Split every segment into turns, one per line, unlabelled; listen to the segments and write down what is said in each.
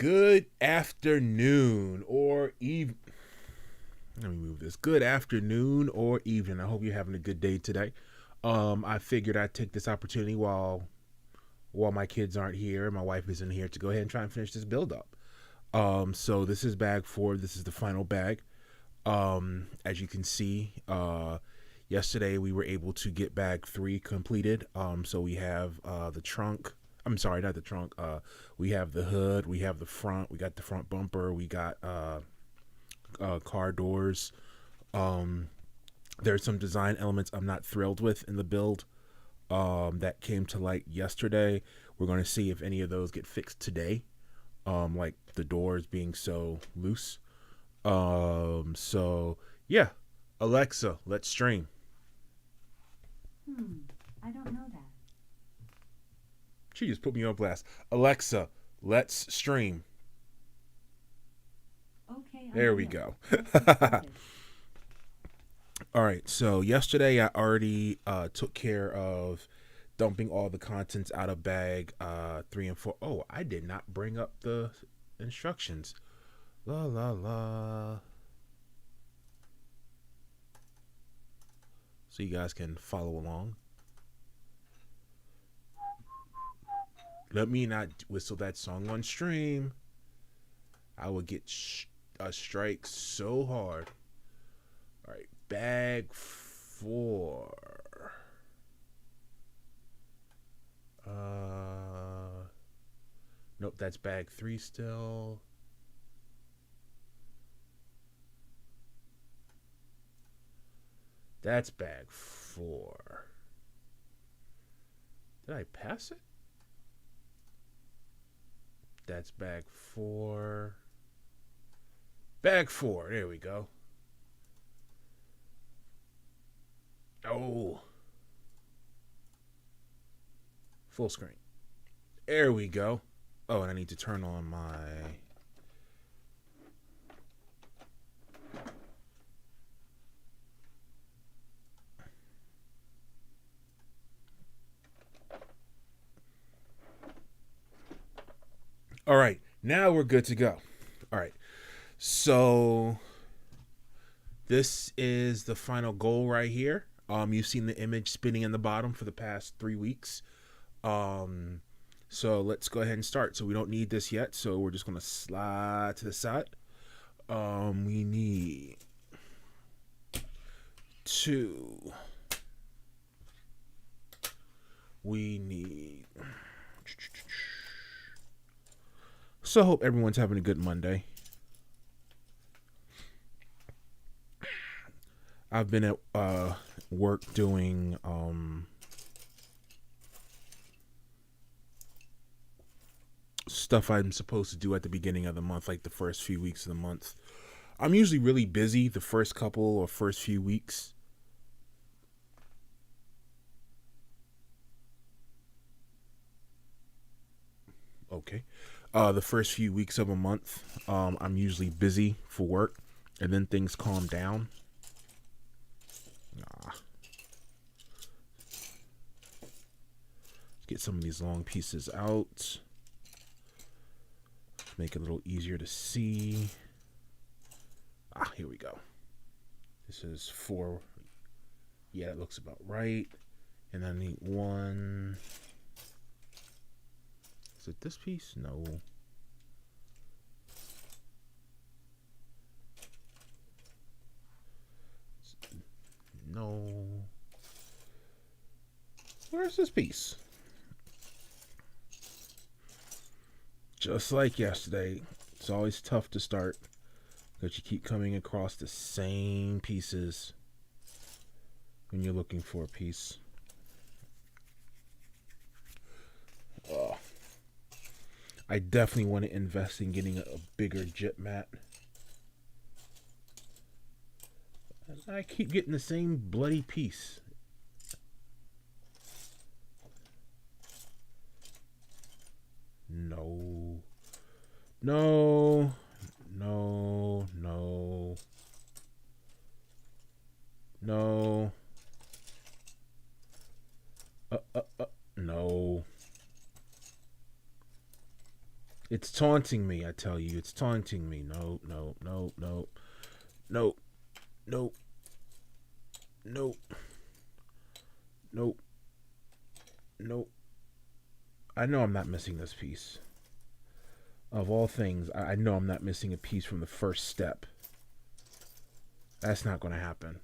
Good afternoon or even. Let me move this. Good afternoon or evening. I hope you're having a good day today. I figured I'd take this opportunity while my kids aren't here, my wife isn't here, to go ahead and try and finish this build up. So this is bag 4. This is the final bag. As you can see, yesterday we were able to get bag 3 completed. So we have the trunk. I'm sorry, not the trunk. We have the hood. We have the front. We got the front bumper. We got car doors. Um, there's some design elements I'm not thrilled with in the build that came to light yesterday. We're going to see if any of those get fixed today, like the doors being so loose. So yeah, Alexa, let's stream.
Hmm, I don't know that.
She just put me on blast. Alexa, let's stream.
Okay, I
There we
will.
go.
Let's get started.
All right, so yesterday I already took care of dumping all the contents out of bag 3 and 4. Oh, I did not bring up the instructions. La la la. So you guys can follow along. Let me not whistle that song on stream. I will get a strike so hard. All right, bag 4. Nope, that's bag 3 still. That's bag 4. Did I pass it? That's bag 4. Bag 4. There we go. Oh, full screen. There we go. Oh, and I need to turn on my. All right, now we're good to go. All right, so this is the final goal right here. You've seen the image spinning in the bottom for the past 3 weeks. Um, so let's go ahead and start. So we don't need this yet. So we're just gonna slide to the side. We need 2. We need. So I hope everyone's having a good Monday. I've been at work doing stuff I'm supposed to do at the beginning of the month, like the first few weeks of the month. I'm usually really busy the first couple or first few weeks. Okay. The first few weeks of a month, I'm usually busy for work, and then things calm down. Let's get some of these long pieces out. Make it a little easier to see. Here we go. This is 4. Yeah, that looks about right. And I need 1. Is it this piece? No. No. Where's this piece? Just like yesterday, it's always tough to start because you keep coming across the same pieces when you're looking for a piece. I definitely want to invest in getting a bigger jip mat. I keep getting the same bloody piece. No. No. No. No. No. No. It's taunting me, I tell you. It's taunting me. No, no, no, no, no, no, no, no, no. I know I'm not missing this piece. Of all things, I know I'm not missing a piece from the first step. That's not going to happen.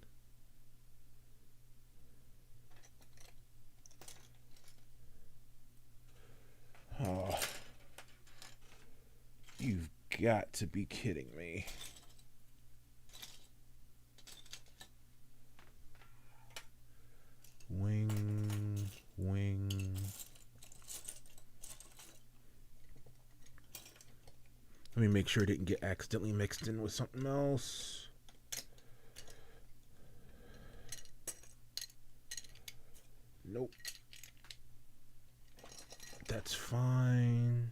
Oh, you've got to be kidding me. Wing, wing. Let me make sure it didn't get accidentally mixed in with something else. Nope. That's fine.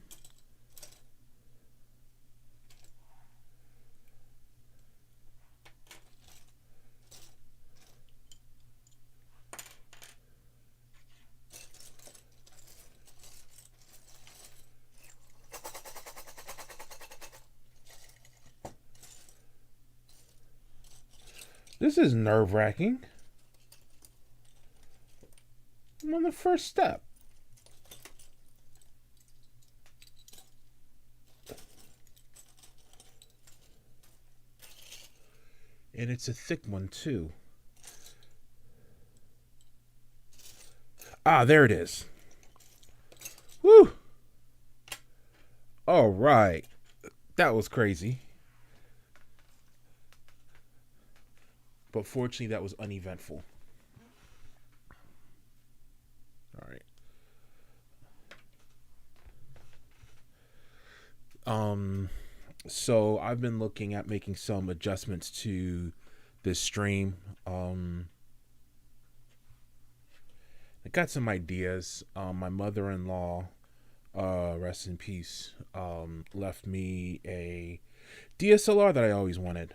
This is nerve-wracking. I'm on the first step. And it's a thick one, too. Ah, there it is. Woo! All right. That was crazy. But fortunately, that was uneventful. All right. So I've been looking at making some adjustments to this stream. I got some ideas. My mother-in-law, rest in peace, left me a DSLR that I always wanted.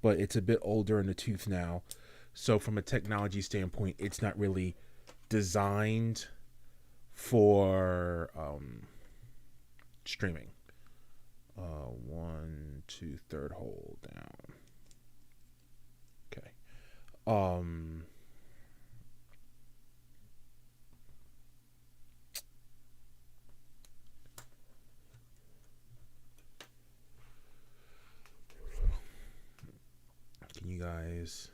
But it's a bit older in the tooth now. So from a technology standpoint, it's not really designed for streaming. 1, 2, third hold down. Okay. Can you guys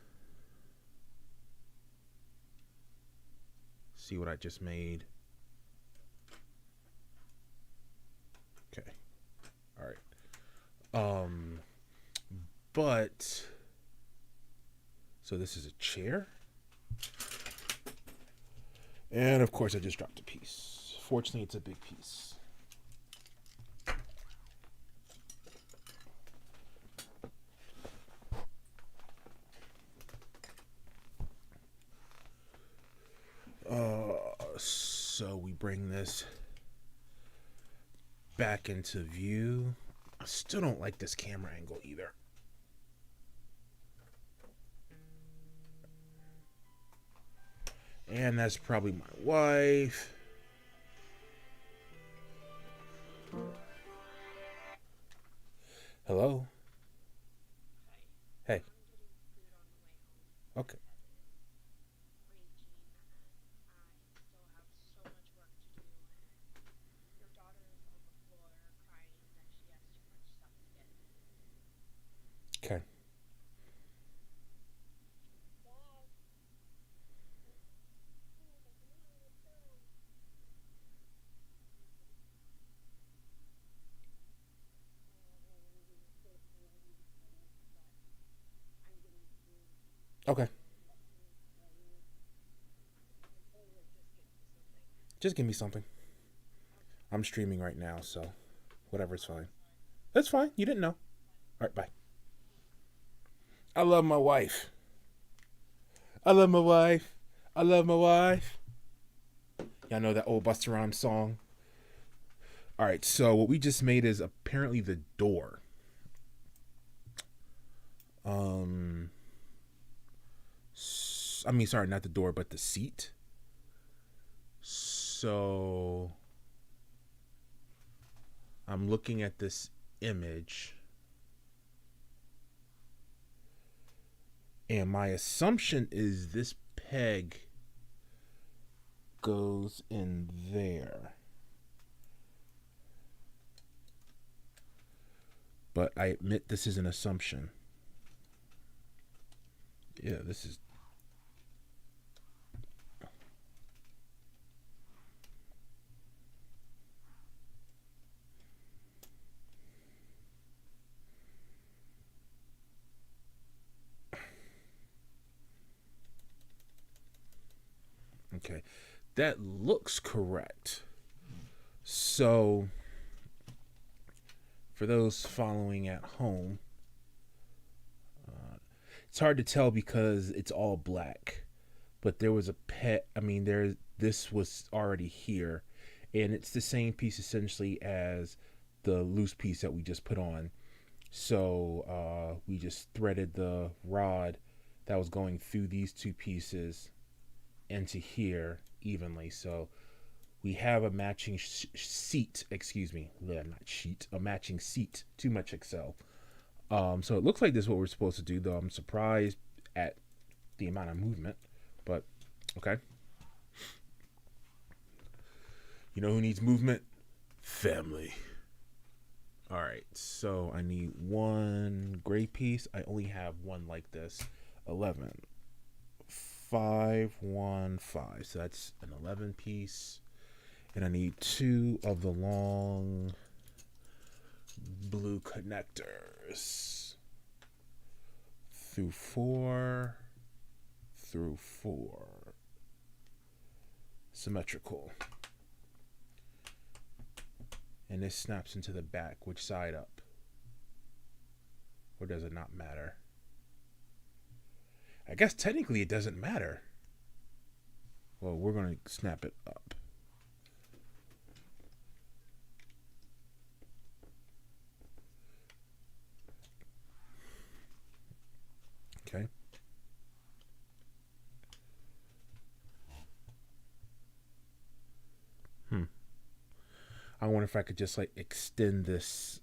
see what I just made? Okay. All right. But so this is a chair. And of course I just dropped a piece. Fortunately, it's a big piece. So we bring this back into view. I still don't like this camera angle either. And that's probably my wife. Hello? Hey. Okay. Okay. Okay. Just give me something. I'm streaming right now, so whatever's fine. That's fine. You didn't know. All right, bye. I love my wife. I love my wife. I love my wife. Y'all know that old Busta Rhymes song? All right, so what we just made is apparently the door. I mean, sorry, not the door, but the seat. So I'm looking at this image, and my assumption is this peg goes in there. But I admit this is an assumption. Yeah, this is... Okay, that looks correct. So, for those following at home, it's hard to tell because it's all black. But there was a pet. I mean, this was already here, and it's the same piece essentially as the loose piece that we just put on. So we just threaded the rod that was going through these two pieces into here evenly. So we have a matching seat, excuse me, not sheet, a matching seat. Too much Excel. So it looks like this is what we're supposed to do, though I'm surprised at the amount of movement, but okay. You know who needs movement? Family. All right, so I need one gray piece. I only have one like this. 11, 5, 1, 5. So that's an 11 piece. And I need 2 of the long blue connectors. Through 4. Through 4. Symmetrical. And this snaps into the back. Which side up? Or does it not matter? I guess technically it doesn't matter. Well, we're going to snap it up. Okay. I wonder if I could just like extend this.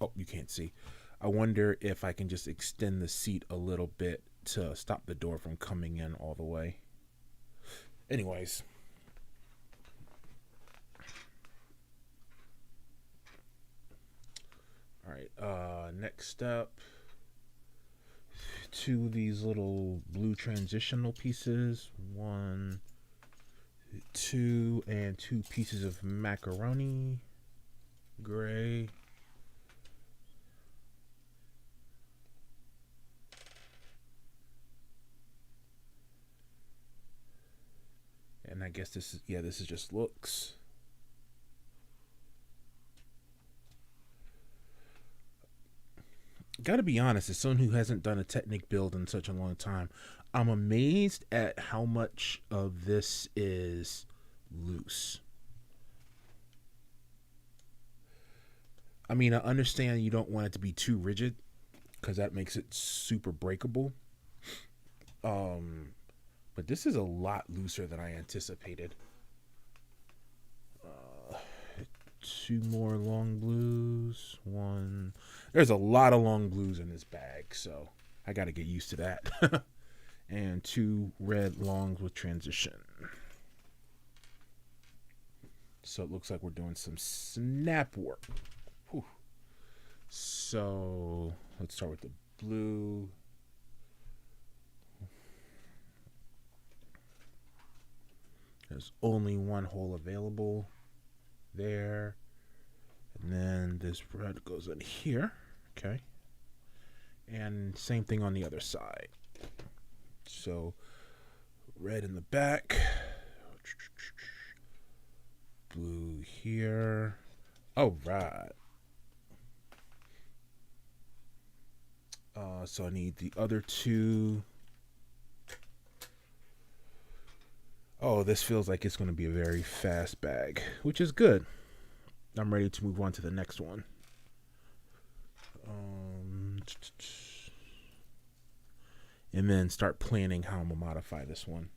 Oh, you can't see. I wonder if I can just extend the seat a little bit to stop the door from coming in all the way. Anyways. All right. Next up, 2 of these little blue transitional pieces. 1, 2, and 2 pieces of macaroni gray. And I guess this is just looks. Gotta be honest, as someone who hasn't done a Technic build in such a long time, I'm amazed at how much of this is loose. I mean, I understand you don't want it to be too rigid because that makes it super breakable. But this is a lot looser than I anticipated. 2 more long blues. 1. There's a lot of long blues in this bag, so I got to get used to that. And 2 red longs with transition. So it looks like we're doing some snap work. Whew. So let's start with the blue. There's only one hole available there. And then this red goes in here. Okay. And same thing on the other side. So red in the back. Blue here. All right. So I need the other 2. Oh, this feels like it's going to be a very fast bag, which is good. I'm ready to move on to the next one. And then start planning how I'm going to modify this one.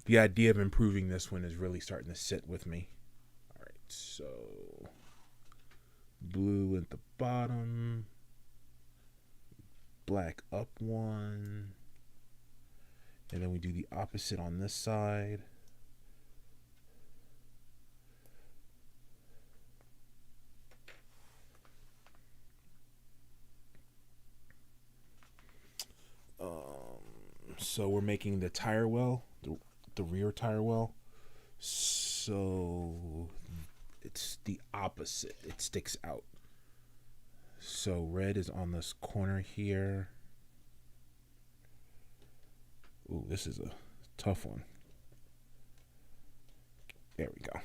The idea of improving this one is really starting to sit with me. All right, so blue at the bottom, black up one, and then we do the opposite on this side. So we're making the tire well, the rear tire well. So it's the opposite. It sticks out. So red is on this corner here. Ooh, this is a tough one. There we go.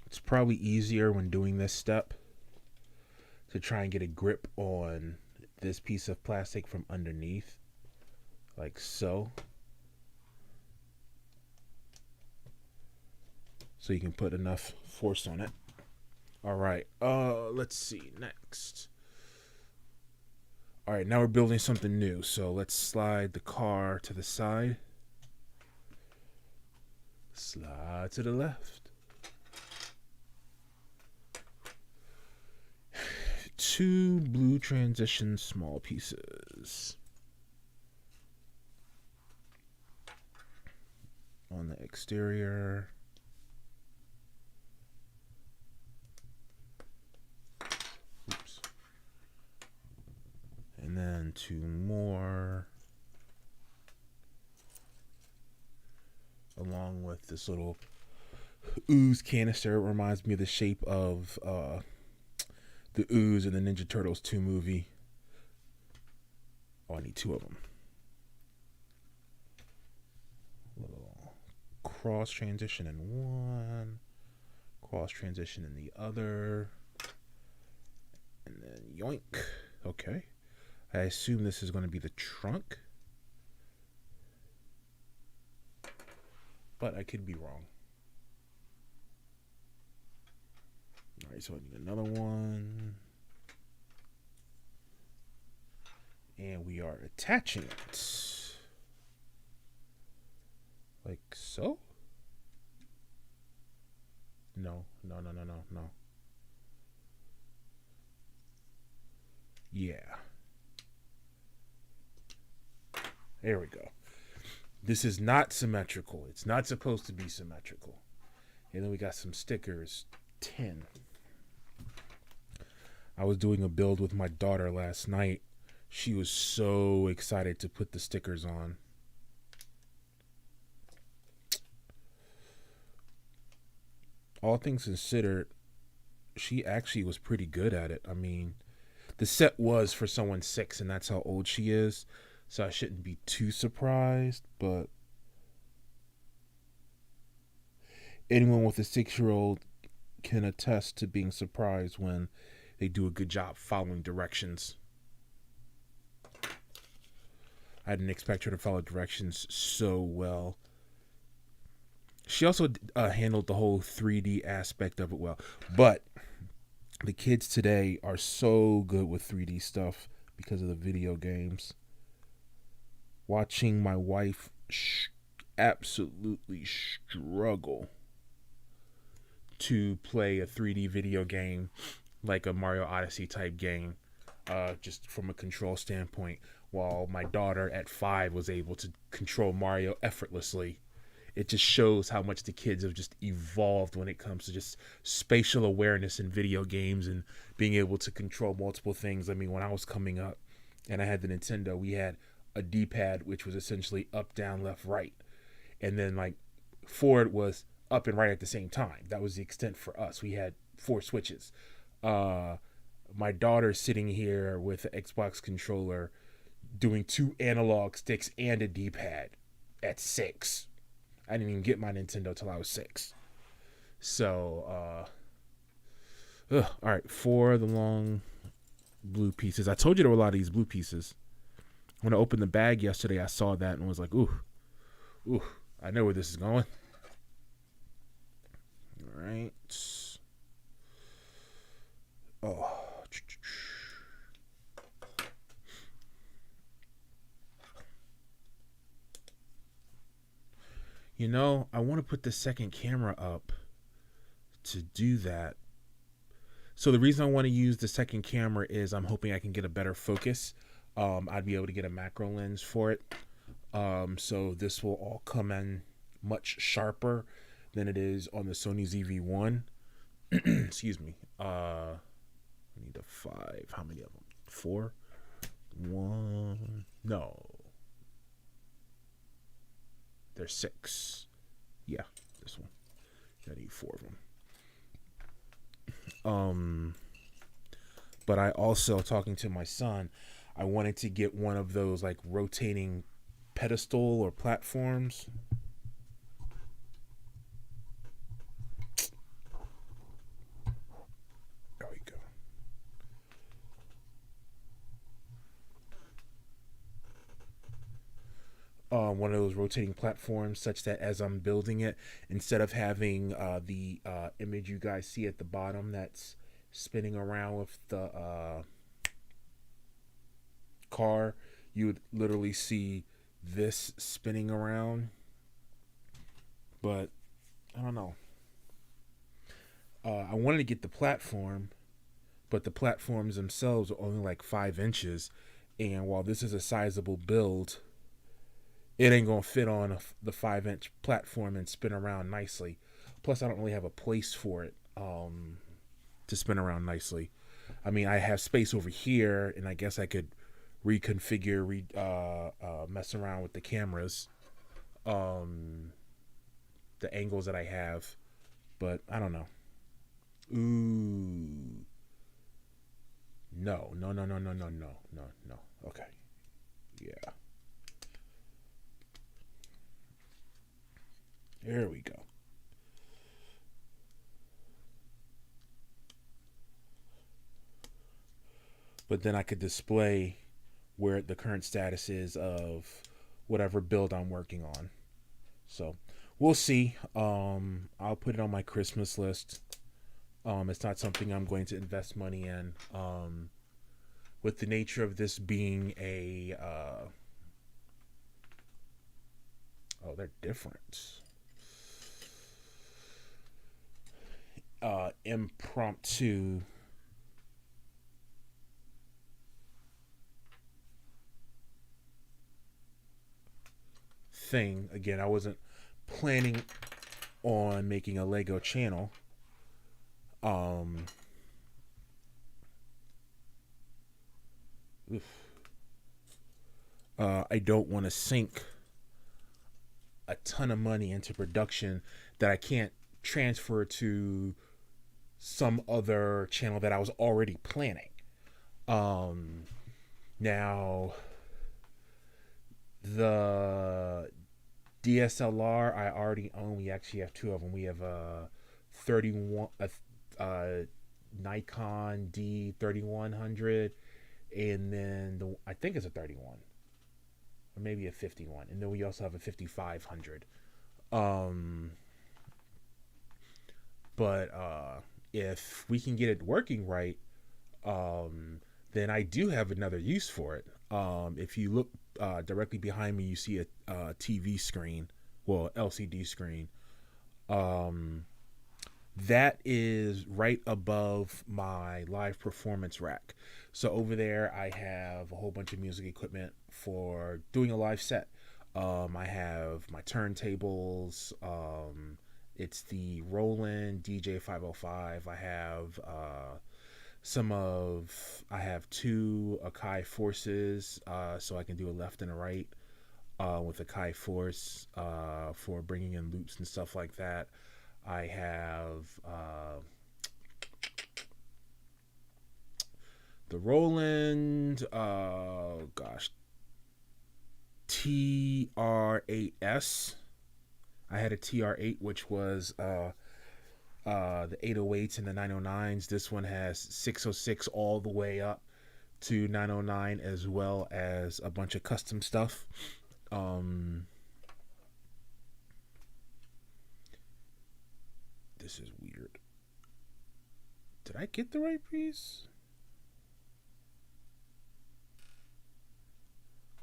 It's probably easier when doing this step to try and get a grip on this piece of plastic from underneath, like so. So you can put enough force on it. All right, let's see, next. All right, now we're building something new. So let's slide the car to the side. Slide to the left. 2 blue transition small pieces on the exterior. Oops. And then 2 more along with this little ooze canister. It reminds me of the shape of the ooze in the Ninja Turtles 2 movie. Oh, I need 2 of them. Little cross transition in one, cross transition in the other, and then yoink. Okay. I assume this is going to be the trunk, but I could be wrong. All right, so I need another one. And we are attaching it. Like so? No. Yeah. There we go. This is not symmetrical. It's not supposed to be symmetrical. And then we got some stickers. 10. I was doing a build with my daughter last night. She was so excited to put the stickers on. All things considered, she actually was pretty good at it. I mean, the set was for someone 6, and that's how old she is. So I shouldn't be too surprised, but anyone with a 6-year-old can attest to being surprised when they do a good job following directions. I didn't expect her to follow directions so well. She also handled the whole 3D aspect of it well. But the kids today are so good with 3D stuff because of the video games. Watching my wife absolutely struggle to play a 3D video game like a Mario Odyssey type game, just from a control standpoint, while my daughter at 5 was able to control Mario effortlessly. It just shows how much the kids have just evolved when it comes to just spatial awareness in video games and being able to control multiple things. I mean, when I was coming up and I had the Nintendo, we had a D-pad, which was essentially up, down, left, right. And then like forward was up and right at the same time. That was the extent for us. We had 4 switches. My daughter sitting here with the Xbox controller doing 2 analog sticks and a D-pad at 6. I didn't even get my Nintendo till I was 6. So, all right, 4 of the long blue pieces. I told you there were a lot of these blue pieces. When I opened the bag yesterday, I saw that and was like, ooh, I know where this is going. All right. Oh. I want to put the second camera up to do that. So the reason I want to use the second camera is I'm hoping I can get a better focus. I'd be able to get a macro lens for it. So this will all come in much sharper than it is on the Sony ZV-1. Excuse me. I need a 5. How many of them? 4? 1. No. There's 6. Yeah, this one. I need 4 of them. But I also, talking to my son, I wanted to get one of those like rotating pedestal or platforms. There we go. One of those rotating platforms, such that as I'm building it, instead of having the image you guys see at the bottom that's spinning around with the car, you would literally see this spinning around. But I don't know. I wanted to get the platform, but the platforms themselves are only like 5 inches, and while this is a sizable build, it ain't gonna fit on the 5-inch platform and spin around nicely. Plus, I don't really have a place for it to spin around nicely. I mean, I have space over here, and I guess I could reconfigure, mess around with the cameras, the angles that I have, but I don't know. Ooh, no. Okay, yeah. There we go. But then I could display where the current status is of whatever build I'm working on. So we'll see. I'll put it on my Christmas list. It's not something I'm going to invest money in. With the nature of this being a they're different. Impromptu thing. Again, I wasn't planning on making a Lego channel. I don't want to sink a ton of money into production that I can't transfer to some other channel that I was already planning. Now, the DSLR I already own. We actually have 2 of them. We have a 31, a Nikon D3100, and then I think it's a 31, or maybe a 51, and then we also have a 5500. But if we can get it working right, then I do have another use for it. If you look directly behind me, you see a TV screen, well, LCD screen. That is right above my live performance rack. So over there, I have a whole bunch of music equipment for doing a live set. I have my turntables. It's the Roland DJ505. I have 2 Akai Forces, so I can do a left and a right with Akai Force for bringing in loops and stuff like that. I have the Roland, TR8S. I had a TR8, which was the 808s and the 909s. This one has 606 all the way up to 909, as well as a bunch of custom stuff. This is weird. Did I get the right piece?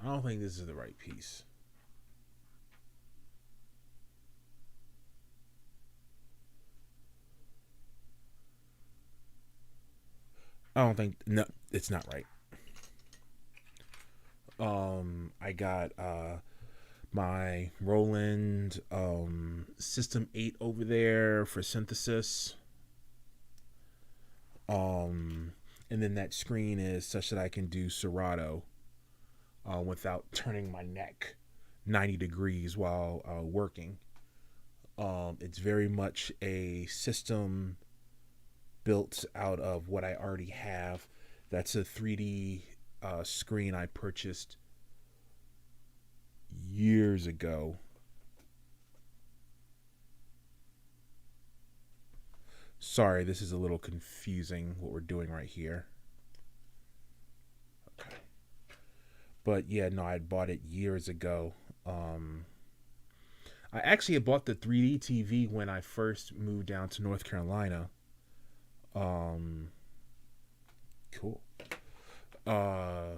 I don't think this is the right piece. I don't think, no, it's not right. I got my Roland System 8 over there for synthesis. And then that screen is such that I can do Serato without turning my neck 90 degrees while working. It's very much a system built out of what I already have. That's a 3D screen I purchased years ago. Sorry, this is a little confusing what we're doing right here. Okay. But yeah, no, I bought it years ago. I actually had bought the 3D TV when I first moved down to North Carolina. Um, cool. Uh,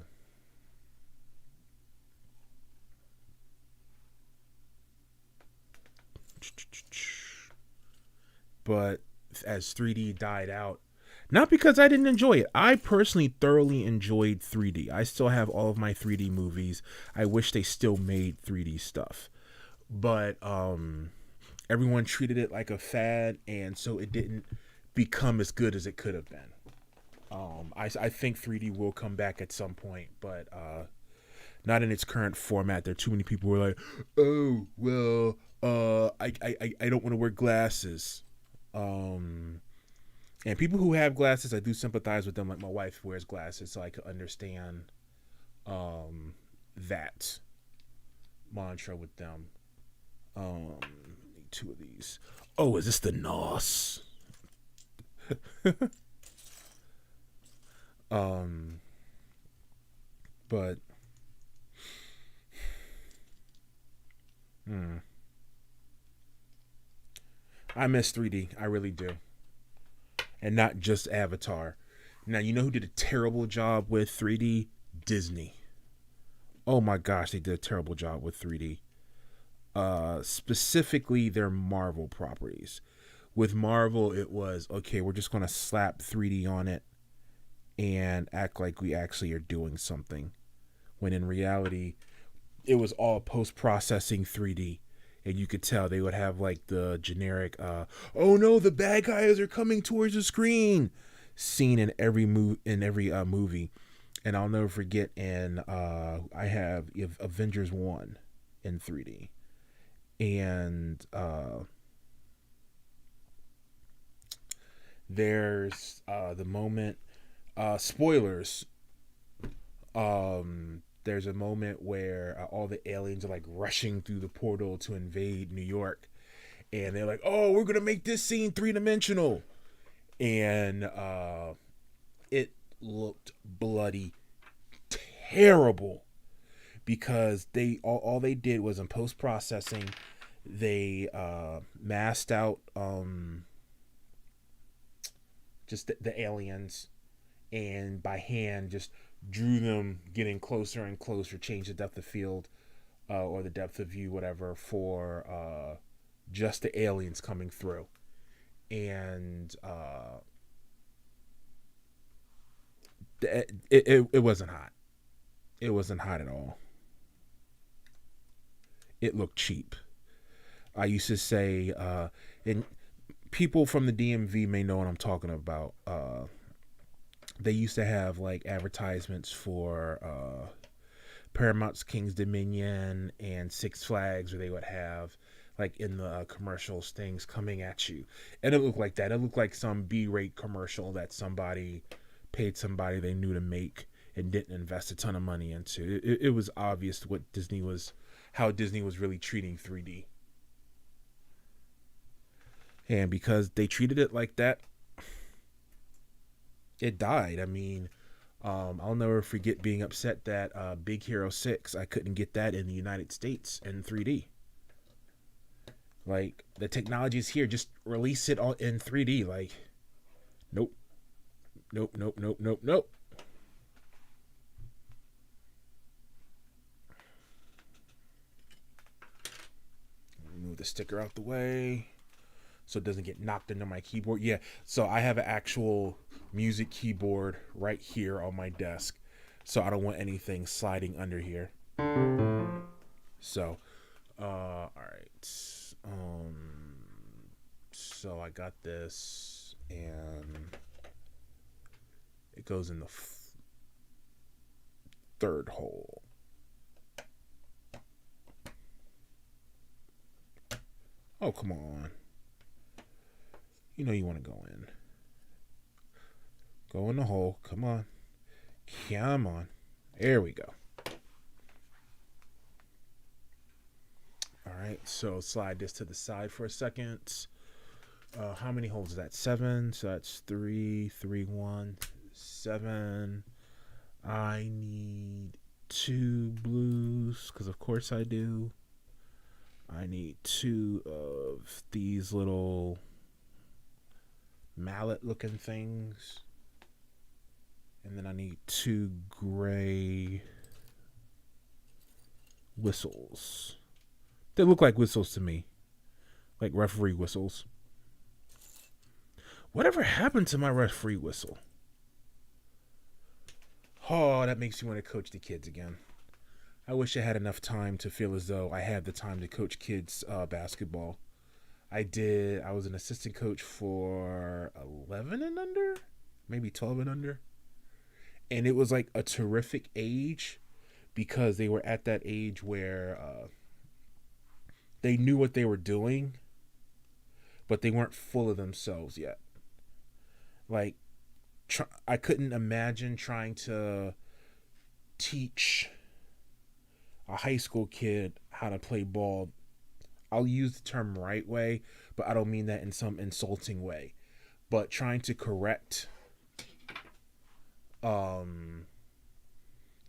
but as 3D died out, not because I didn't enjoy it. I personally thoroughly enjoyed 3D. I still have all of my 3D movies. I wish they still made 3D stuff. But everyone treated it like a fad, and so it didn't become as good as it could have been. I think 3D will come back at some point, but not in its current format. There are too many people who are like, oh, well, I don't want to wear glasses. And people who have glasses, I do sympathize with them. Like my wife wears glasses, so I could understand that mantra with them. Need two of these. Oh, is this the NOS? um, but I miss 3D. I really do, and not just Avatar. Now you know who did a terrible job with 3D? Disney. Oh my gosh, they did a terrible job with 3D. Specifically their Marvel properties. With Marvel, it was okay. We're just gonna slap 3D on it and act like we actually are doing something. When in reality, it was all post processing 3D, and you could tell they would have like the generic, "Oh no, the bad guys are coming towards the screen," scene in every movie. And I'll never forget. In I have Avengers 1 in 3D, and there's the moment. Spoilers. There's a moment where all the aliens are like rushing through the portal to invade New York, and they're like, "Oh, we're gonna make this scene 3-dimensional," and it looked bloody terrible because all they did was in post processing, they masked out just the aliens, and by hand just drew them getting closer and closer, changed the depth of field or the depth of view, whatever, for just the aliens coming through. And it wasn't hot. It wasn't hot at all. It looked cheap. I used to say, and people from the DMV may know what I'm talking about. They used to have like advertisements for Paramount's King's Dominion and Six Flags, where they would have like in the commercials things coming at you, and it looked like that. It looked like some B-rate commercial that somebody paid somebody they knew to make and didn't invest a ton of money into. It was obvious how Disney was really treating 3D, and because they treated it like that, it died. I mean, I'll never forget being upset that Big Hero 6, I couldn't get that in the United States in 3D. Like, the technology is here, just release it all in 3D. Like, nope. Nope, nope, nope, nope, nope. Move the sticker out the way. so it doesn't get knocked into my keyboard. Yeah, so I have an actual music keyboard right here on my desk, so I don't want anything sliding under here. So, all right. So I got this, and it goes in the third hole. Oh, come on. You know you want to go in. Go in the hole. Come on. Come on. There we go. All right, so slide this to the side for a second. How many holes is that? 7. So that's 3, 3, 1, 7. I need 2 blues, because of course I do. I need 2 of these little mallet looking things. And then I need 2 gray whistles. They look like whistles to me. Like referee whistles. Whatever happened to my referee whistle? Oh, that makes me want to coach the kids again. I wish I had enough time to feel as though I had the time to coach kids basketball. I did. I was an assistant coach for 11 and under, maybe 12 and under. And it was like a terrific age because they were at that age where they knew what they were doing, but they weren't full of themselves yet. Like, I couldn't imagine trying to teach a high school kid how to play ball. I'll use the term right way, but I don't mean that in some insulting way. But trying to correct the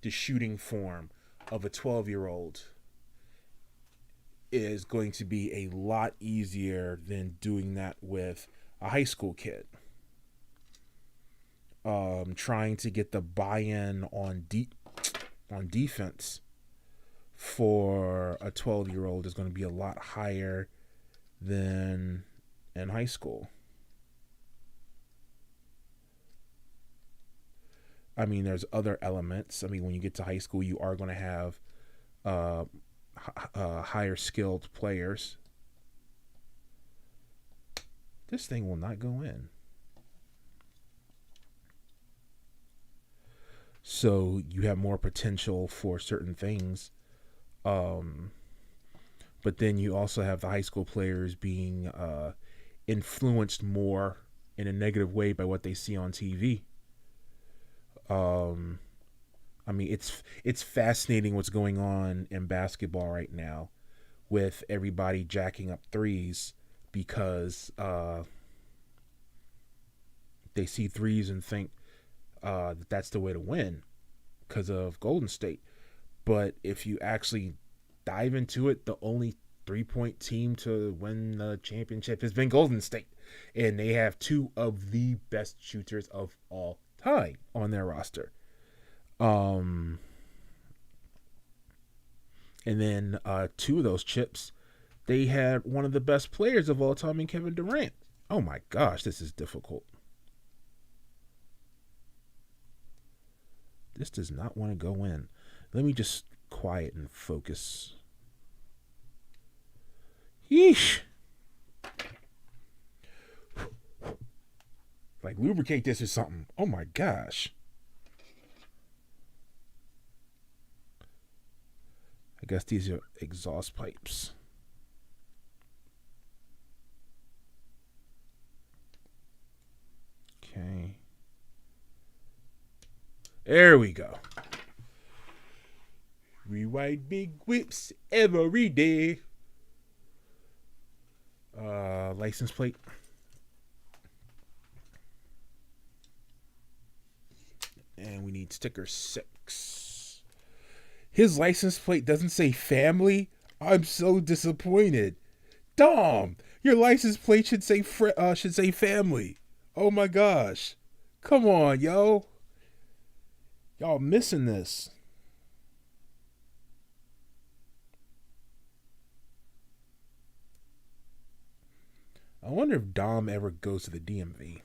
shooting form of a 12-year-old is going to be a lot easier than doing that with a high school kid. Trying to get the buy-in on defense for a 12-year-old is going to be a lot higher than in high school. I mean, there's other elements. I mean, when you get to high school, you are going to have higher skilled players. This thing will not go in. So you have more potential for certain things. But then you also have the high school players being influenced more in a negative way by what they see on TV. I mean, it's fascinating what's going on in basketball right now with everybody jacking up threes because they see threes and think that that's the way to win because of Golden State. But if you actually dive into it, the only 3-point team to win the championship has been Golden State. And they have 2 of the best shooters of all time on their roster. And then 2 of those chips, they had one of the best players of all time in Kevin Durant. Oh my gosh, this is difficult. This does not want to go in. Let me just quiet and focus. Yeesh. Like lubricate this or something. Oh my gosh. I guess these are exhaust pipes. Okay. There we go. Rewrite big whips every day. License plate. And we need sticker 6. His license plate doesn't say family. I'm so disappointed. Dom, your license plate should say family. Oh my gosh. Come on, yo. Y'all missing this. I wonder if Dom ever goes to the DMV.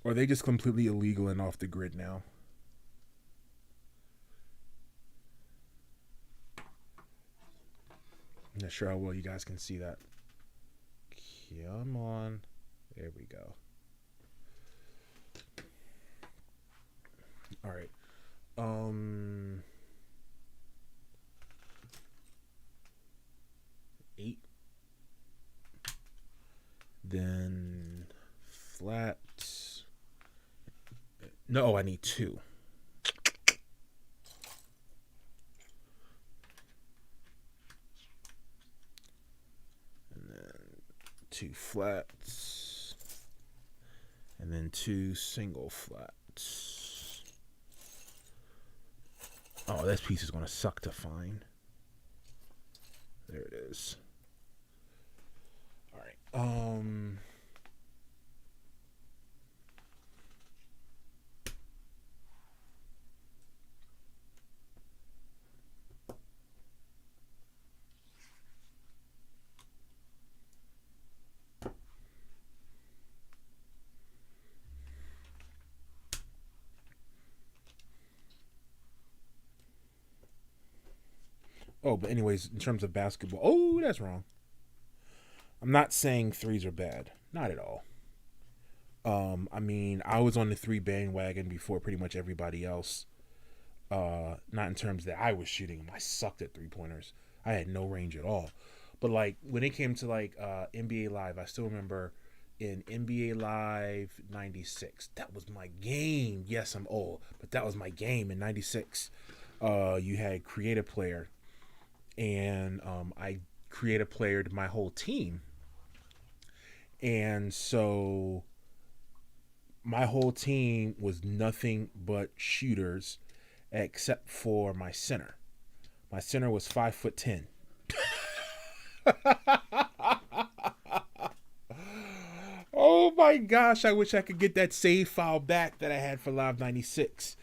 Or are they just completely illegal and off the grid now? I'm not sure how well you guys can see that. Come on. There we go. All right. 8. Then flat. No, I need 2. And then 2 flats. And then 2 single flats. Oh, this piece is going to suck to find. There it is. All right. Oh, but anyways, in terms of basketball, oh, that's wrong. I'm not saying threes are bad. Not at all. I mean, I was on the 3 bandwagon before pretty much everybody else. Not in terms that I was shooting them. I sucked at 3-pointers. I had no range at all. But like when it came to like NBA Live, I still remember in NBA Live 96. That was my game. Yes, I'm old, but that was my game in 96. You had Create a Player, and I creative playered my whole team. And so my whole team was nothing but shooters except for my center. My center was 5'10". Oh my gosh, I wish I could get that save file back that I had for Live 96.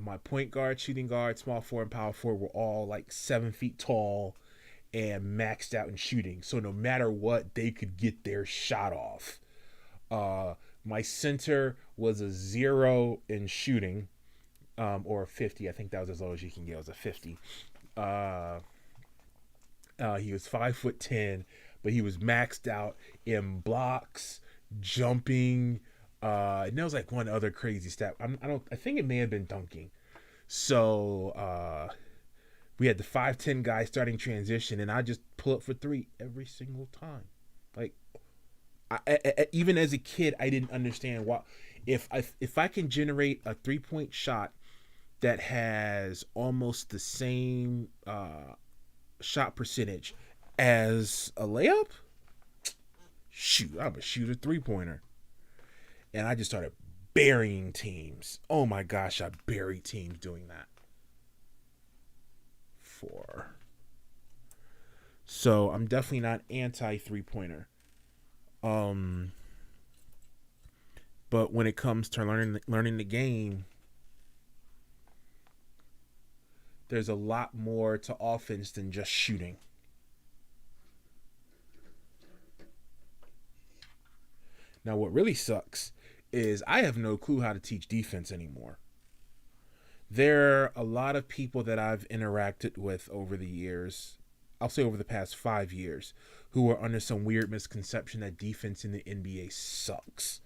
My point guard, shooting guard, small forward, and power forward were all like 7 feet tall and maxed out in shooting. So no matter what, they could get their shot off. My center was a 0 in shooting, or a 50. I think that was as low as you can get. It was a 50. He was 5'10", but he was maxed out in blocks, jumping. And there was like one other crazy stat. I think it may have been dunking. So we had the 5'10" guy starting transition, and I just pull up for 3 every single time. Like, even as a kid, I didn't understand why. If I can generate a 3-point shot that has almost the same shot percentage as a layup, shoot, I'm a shooter 3-pointer. And I just started burying teams. Oh my gosh, I buried teams doing that. 4. So I'm definitely not anti 3-pointer. But when it comes to learning the game, there's a lot more to offense than just shooting. Now, what really sucks is I have no clue how to teach defense anymore. There are a lot of people that I've interacted with over the years, I'll say over the past 5 years, who are under some weird misconception that defense in the NBA sucks.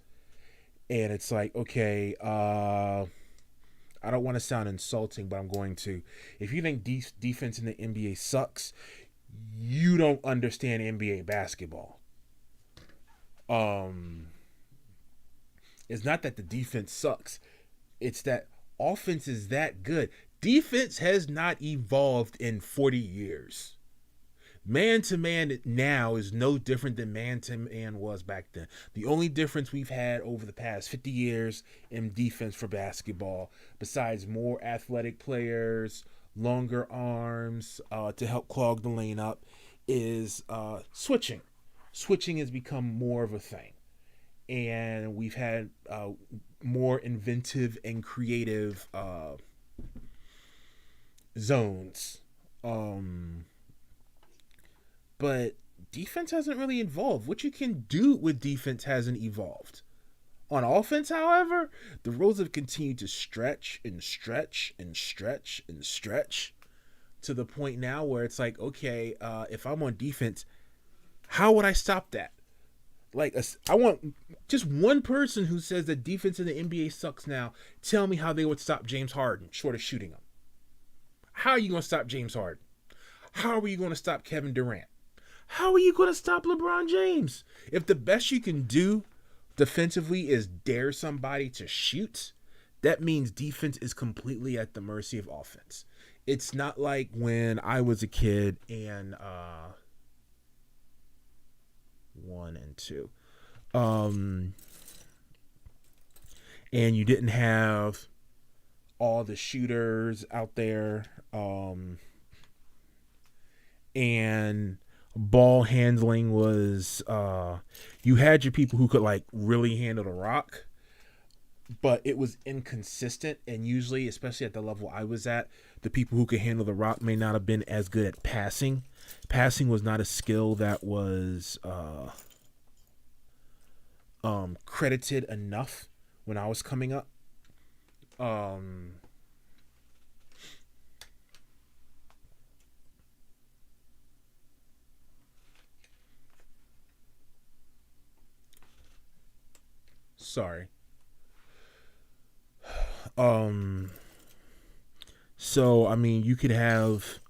And it's like, okay, I don't want to sound insulting, but I'm going to. If you think defense in the NBA sucks, you don't understand NBA basketball. It's not that the defense sucks. It's that offense is that good. Defense has not evolved in 40 years. Man-to-man now is no different than man-to-man was back then. The only difference we've had over the past 50 years in defense for basketball, besides more athletic players, longer arms to help clog the lane up, is switching. Switching has become more of a thing. And we've had more inventive and creative zones. but defense hasn't really evolved. What you can do with defense hasn't evolved. On offense, however, the roles have continued to stretch and stretch and stretch and stretch to the point now where it's like, okay, if I'm on defense, how would I stop that? Like, I want just one person who says that defense in the NBA sucks now. Tell me how they would stop James Harden short of shooting him. How are you going to stop James Harden? How are you going to stop Kevin Durant? How are you going to stop LeBron James? If the best you can do defensively is dare somebody to shoot, that means defense is completely at the mercy of offense. It's not like when I was a kid and 1 and 2. And you didn't have all the shooters out there. And ball handling was you had your people who could like really handle the rock, but it was inconsistent, and usually, especially at the level I was at, the people who could handle the rock may not have been as good at passing. Passing was not a skill that was credited enough when I was coming up. Sorry. So I mean, you could have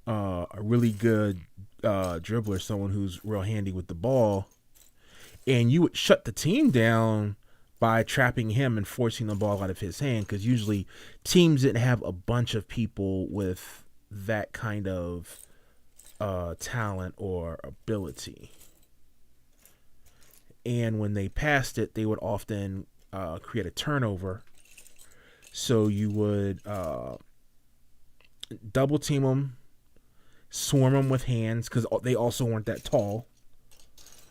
a really good dribbler, someone who's real handy with the ball, and you would shut the team down by trapping him and forcing the ball out of his hand, because usually teams didn't have a bunch of people with that kind of talent or ability. And when they passed it, they would often create a turnover. So you would double team them, swarm them with hands, because they also weren't that tall.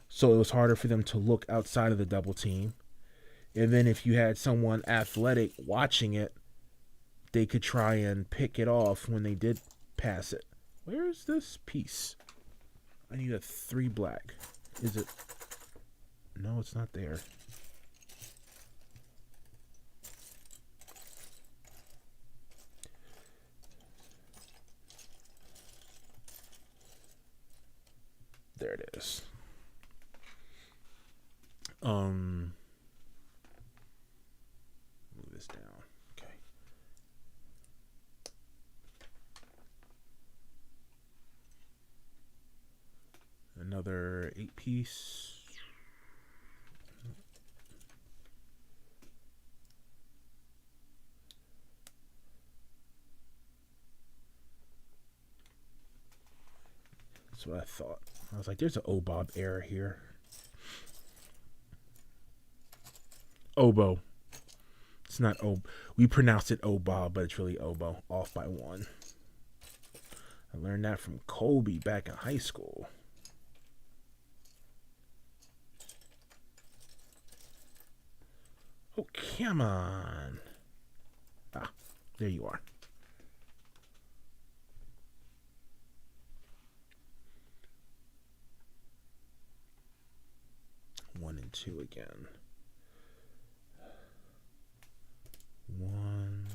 So it was harder for them to look outside of the double team. And then if you had someone athletic watching it, they could try and pick it off when they did pass it. Where is this piece? I need a 3 black. Is it? No, it's not there. There it is. Move this down. Okay. Another 8-piece. That's what I thought. I was like, there's an Obob error here. Oboe. It's not O. We pronounce it Obob, but it's really Oboe. Off by 1. I learned that from Kobe back in high school. Oh, come on. Ah, there you are. One and 2 again. 1.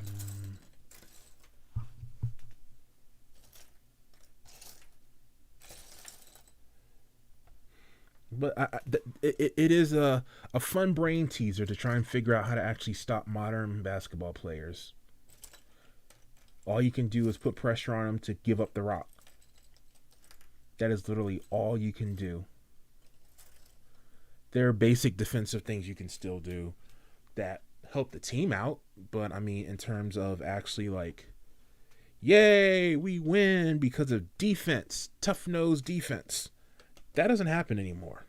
But it is a fun brain teaser to try and figure out how to actually stop modern basketball players. All you can do is put pressure on them to give up the rock. That is literally all you can do. There are basic defensive things you can still do that help the team out, but I mean, in terms of actually like, yay, we win because of defense, tough-nosed defense, that doesn't happen anymore.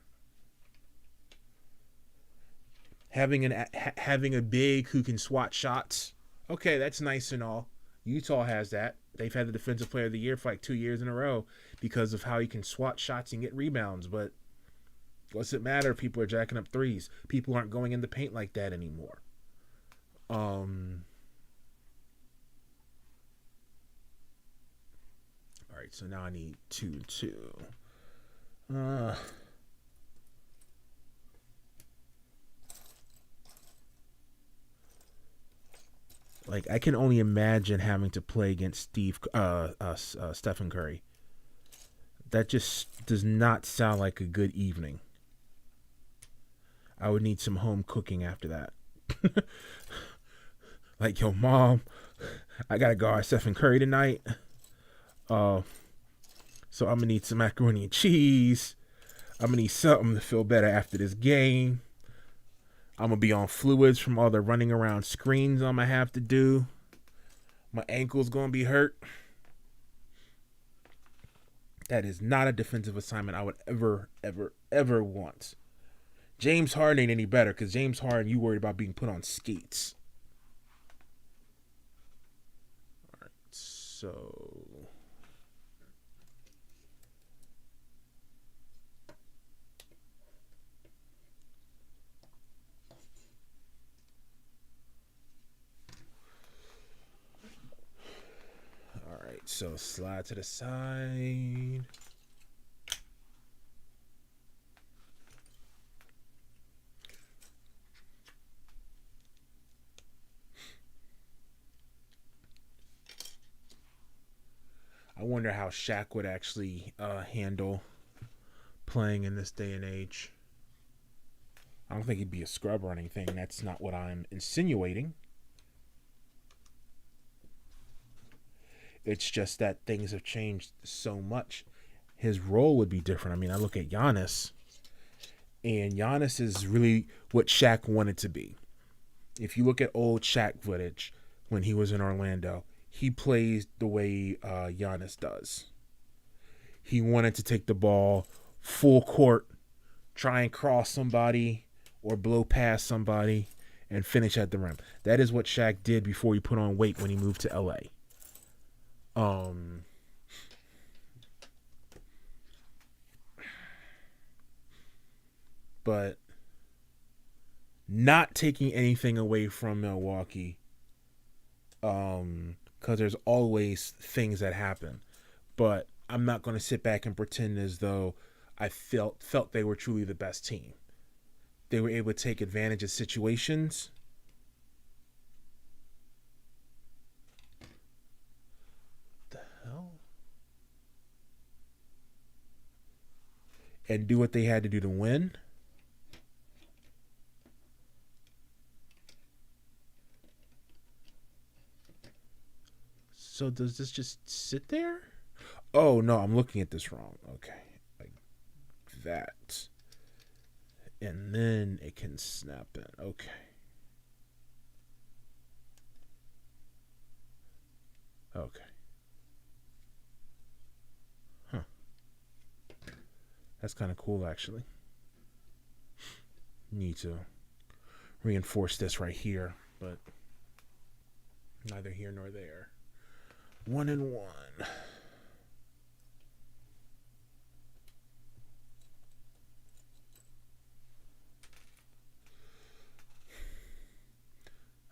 Having a big who can swat shots, okay, that's nice and all. Utah has that. They've had the defensive player of the year for like 2 years in a row because of how he can swat shots and get rebounds, but what's it matter if people are jacking up threes? People aren't going in the paint like that anymore. All right, so now I need 2 and 2. Uh, like I can only imagine having to play against Stephen Curry. That just does not sound like a good evening. I would need some home cooking after that. Like, yo, mom, I gotta guard Stephen Curry tonight. Uh, so I'm gonna need some macaroni and cheese. I'm gonna need something to feel better after this game. I'm gonna be on fluids from all the running around screens I'm gonna have to do. My ankle's gonna be hurt. That is not a defensive assignment I would ever want. James Harden ain't any better because James Harden, you worried about being put on skates. All right, so so slide to the side. I wonder how Shaq would actually handle playing in this day and age. I don't think he'd be a scrub or anything. That's not what I'm insinuating. It's just that things have changed so much. His role would be different. I mean, I look at Giannis, and Giannis is really what Shaq wanted to be. If you look at old Shaq footage when he was in Orlando, he plays the way Giannis does. He wanted to take the ball full court, try and cross somebody or blow past somebody and finish at the rim. That is what Shaq did before he put on weight when he moved to LA. But not taking anything away from Milwaukee, because there's always things that happen. But I'm not going to sit back and pretend as though I felt they were truly the best team. They were able to take advantage of situations. What the hell? And do what they had to do to win. So does this just sit there? Oh no, I'm looking at this wrong. Okay. Like that. And then it can snap in. Okay. Okay. Huh. That's kind of cool, actually. Need to reinforce this right here, but neither here nor there. 1-1.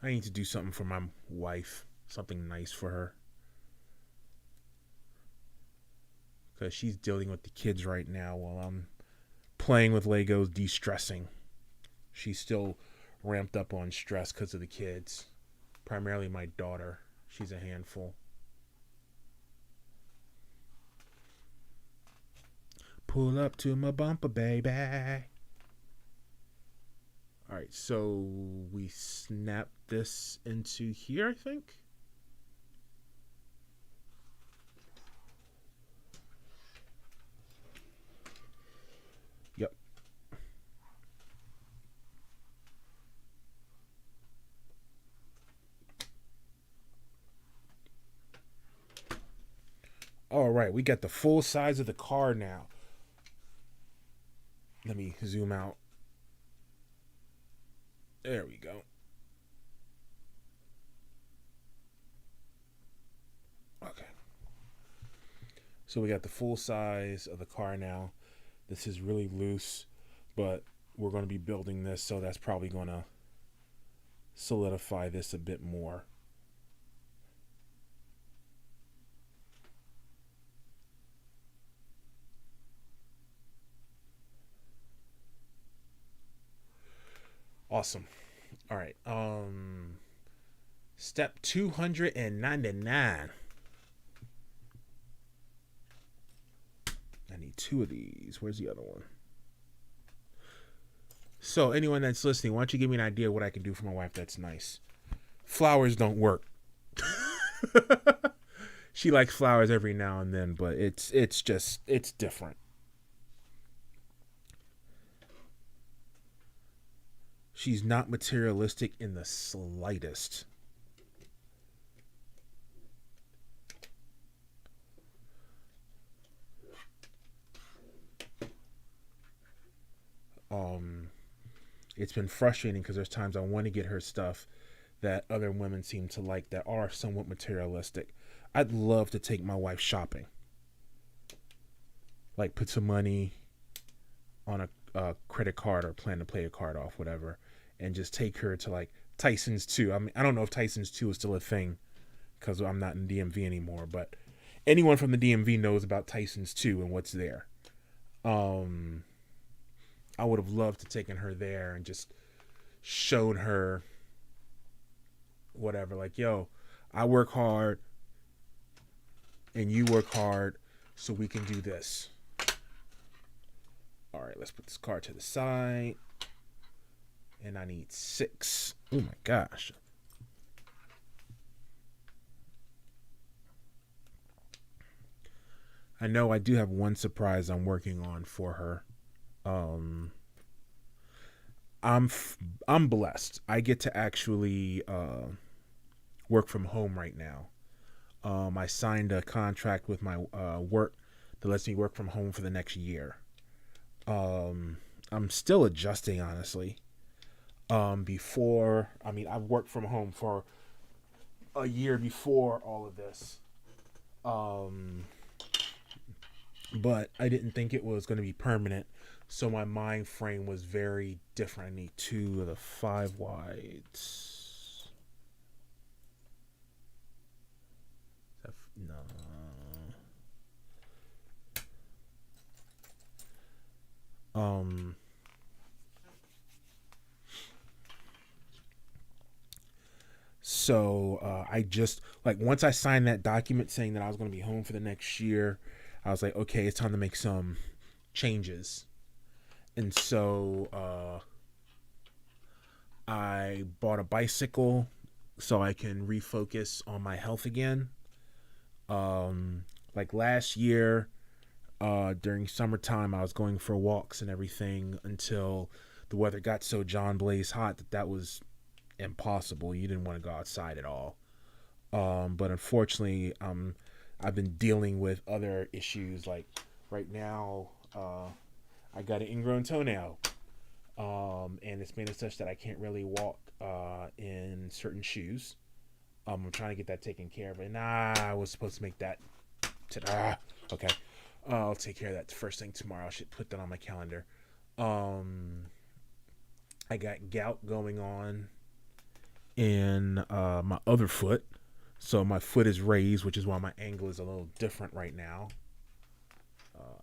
I need to do something for my wife. Something nice for her. Because she's dealing with the kids right now while I'm playing with Legos, de-stressing. She's still ramped up on stress because of the kids. Primarily my daughter. She's a handful. Pull up to my bumper, baby. Alright, so we snap this into here, I think. Yep. Alright, we got the full size of the car now. Let me zoom out. There we go. Okay. So we got the full size of the car now. This is really loose, but we're going to be building this, so that's probably going to solidify this a bit more. Awesome. All right. Step 299. I need two of these. Where's the other one? So, anyone that's listening, why don't you give me an idea of what I can do for my wife that's nice? Flowers don't work. She likes flowers every now and then, but it's different. She's not materialistic in the slightest. It's been frustrating because there's times I want to get her stuff that other women seem to like that are somewhat materialistic. I'd love to take my wife shopping. Like put some money on a credit card or plan to play a card off, whatever, and just take her to like Tyson's 2. I mean, I don't know if Tyson's 2 is still a thing because I'm not in DMV anymore, but anyone from the DMV knows about Tyson's 2 and what's there. I would have loved to taken her there and just shown her whatever, like, yo, I work hard and you work hard so we can do this. All right, let's put this card to the side. And I need 6. Oh my gosh. I know I do have one surprise I'm working on for her. I'm blessed. I get to actually work from home right now. I signed a contract with my work that lets me work from home for the next year. I'm still adjusting, honestly. I've worked from home for a year before all of this. But I didn't think it was going to be permanent. So my mind frame was very different. I need 2 of the 5 wides. No. So I just, like, once I signed that document saying that I was going to be home for the next year, I was like, okay, it's time to make some changes. And so I bought a bicycle so I can refocus on my health again. Like last year, during summertime, I was going for walks and everything until the weather got so John Blaze hot that was impossible. You didn't want to go outside at all. But unfortunately, I've been dealing with other issues. Like right now, I got an ingrown toenail, and it's made it such that I can't really walk in certain shoes. I'm trying to get that taken care of, and I was supposed to make that. Okay, I'll take care of that first thing tomorrow. I should put that on my calendar. I got gout going on in my other foot, so my foot is raised, which is why my angle is a little different right now.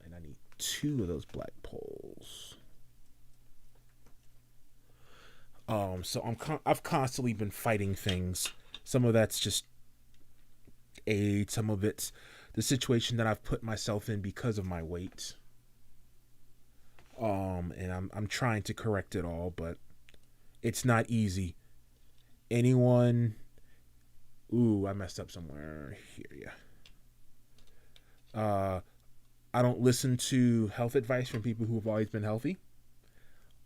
And I need 2 of those black poles. So I've constantly been fighting things. Some of that's just age. Some of it's the situation that I've put myself in because of my weight. And I'm trying to correct it all, but it's not easy. Anyone? Ooh, I messed up somewhere here. Yeah. I don't listen to health advice from people who have always been healthy.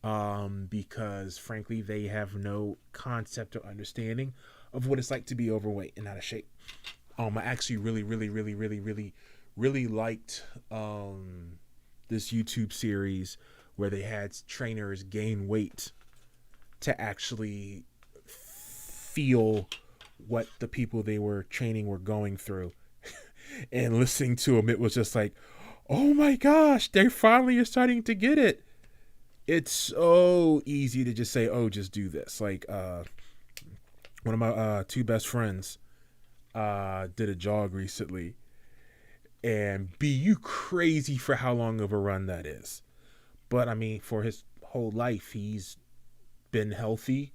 Because frankly, they have no concept or understanding of what it's like to be overweight and out of shape. I actually really liked this YouTube series where they had trainers gain weight to actually feel what the people they were training were going through. And listening to them, it was just like, oh my gosh, they finally are starting to get it. It's so easy to just say, oh, just do this. Like one of my 2 best friends did a jog recently, and you crazy for how long of a run that is. But I mean, for his whole life, he's been healthy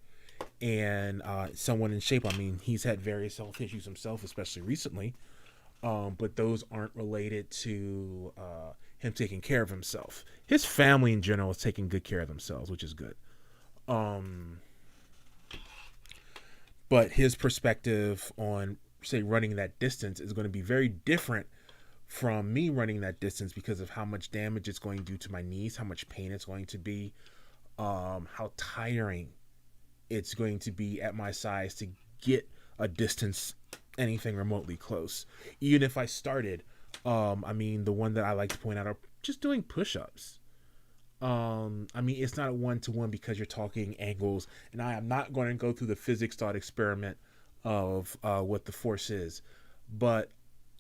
and someone in shape. I mean, he's had various health issues himself, especially recently. But those aren't related to him taking care of himself. His family in general is taking good care of themselves, which is good. But his perspective on, say, running that distance is going to be very different from me running that distance because of how much damage it's going to do to my knees, how much pain it's going to be, how tiring it's going to be at my size to get a distance anything remotely close. Even if I started, I mean, the one that I like to point out are just doing push-ups. I mean, it's not a one-to-one because you're talking angles, and I am not going to go through the physics thought experiment of what the force is, but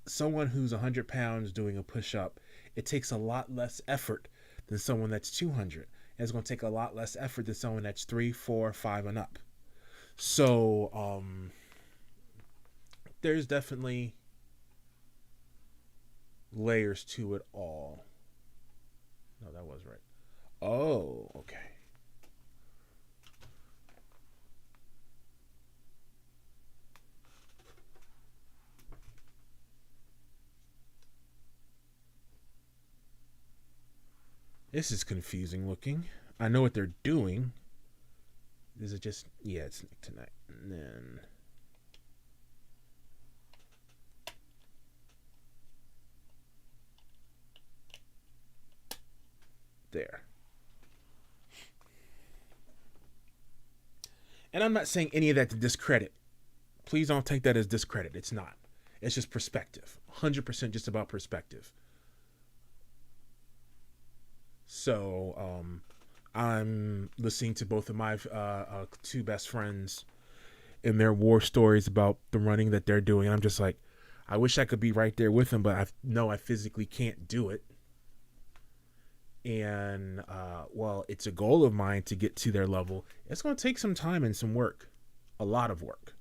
someone who's 100 pounds doing a push-up, it takes a lot less effort than someone that's 200. And it's going to take a lot less effort than someone that's 3, 4, 5 and up. So there's definitely layers to it all. No, that was right. Oh, okay. This is confusing looking. I know what they're doing. Is it just... Yeah, it's tonight. And then... There. And I'm not saying any of that to discredit. Please don't take that as discredit. It's not. It's just perspective. 100% just about perspective. So, I'm listening to both of my two best friends in their war stories about the running that they're doing. And I'm just like, I wish I could be right there with them, but I know I physically can't do it. And well, it's a goal of mine to get to their level. It's going to take some time and some work, a lot of work.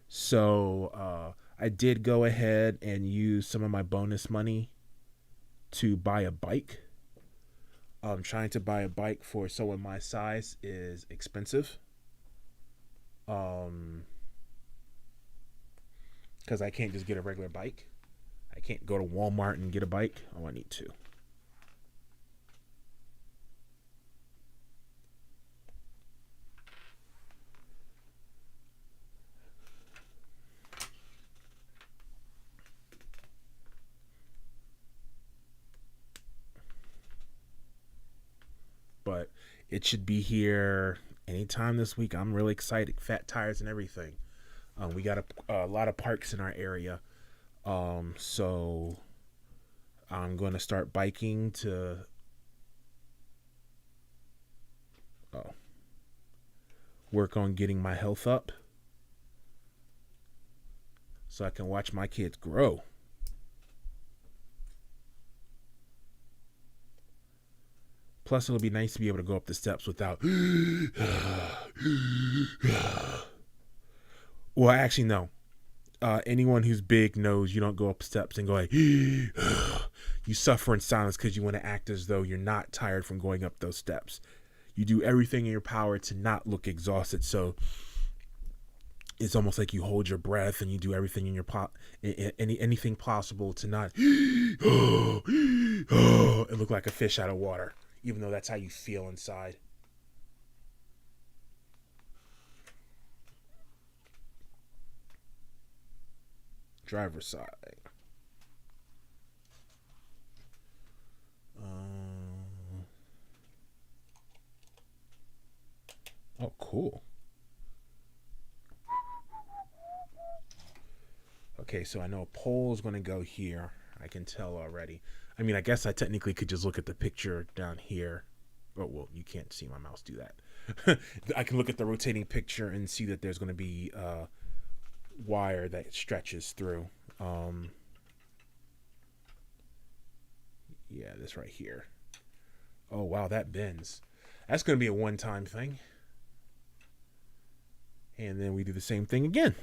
So I did go ahead and use some of my bonus money to buy a bike. Trying to buy a bike for someone my size is expensive. Because I can't just get a regular bike. I can't go to Walmart and get a bike. Oh, I need to. But it should be here anytime this week. I'm really excited. Fat tires and everything. We got a lot of parks in our area. So I'm going to start biking to work on getting my health up so I can watch my kids grow. Plus, it'll be nice to be able to go up the steps without... Well, actually, no. Anyone who's big knows you don't go up steps and go like... You suffer in silence because you want to act as though you're not tired from going up those steps. You do everything in your power to not look exhausted. So it's almost like you hold your breath and you do everything in your anything possible to not... and look like a fish out of water. Even though that's how you feel inside. Driver's side. Oh, cool. Okay, so I know a pole is going to go here. I can tell already. I mean, I guess I technically could just look at the picture down here. Oh, well, you can't see my mouse do that. I can look at the rotating picture and see that there's going to be a wire that stretches through. Yeah, this right here. Oh, wow, that bends. That's going to be a one-time thing. And then we do the same thing again.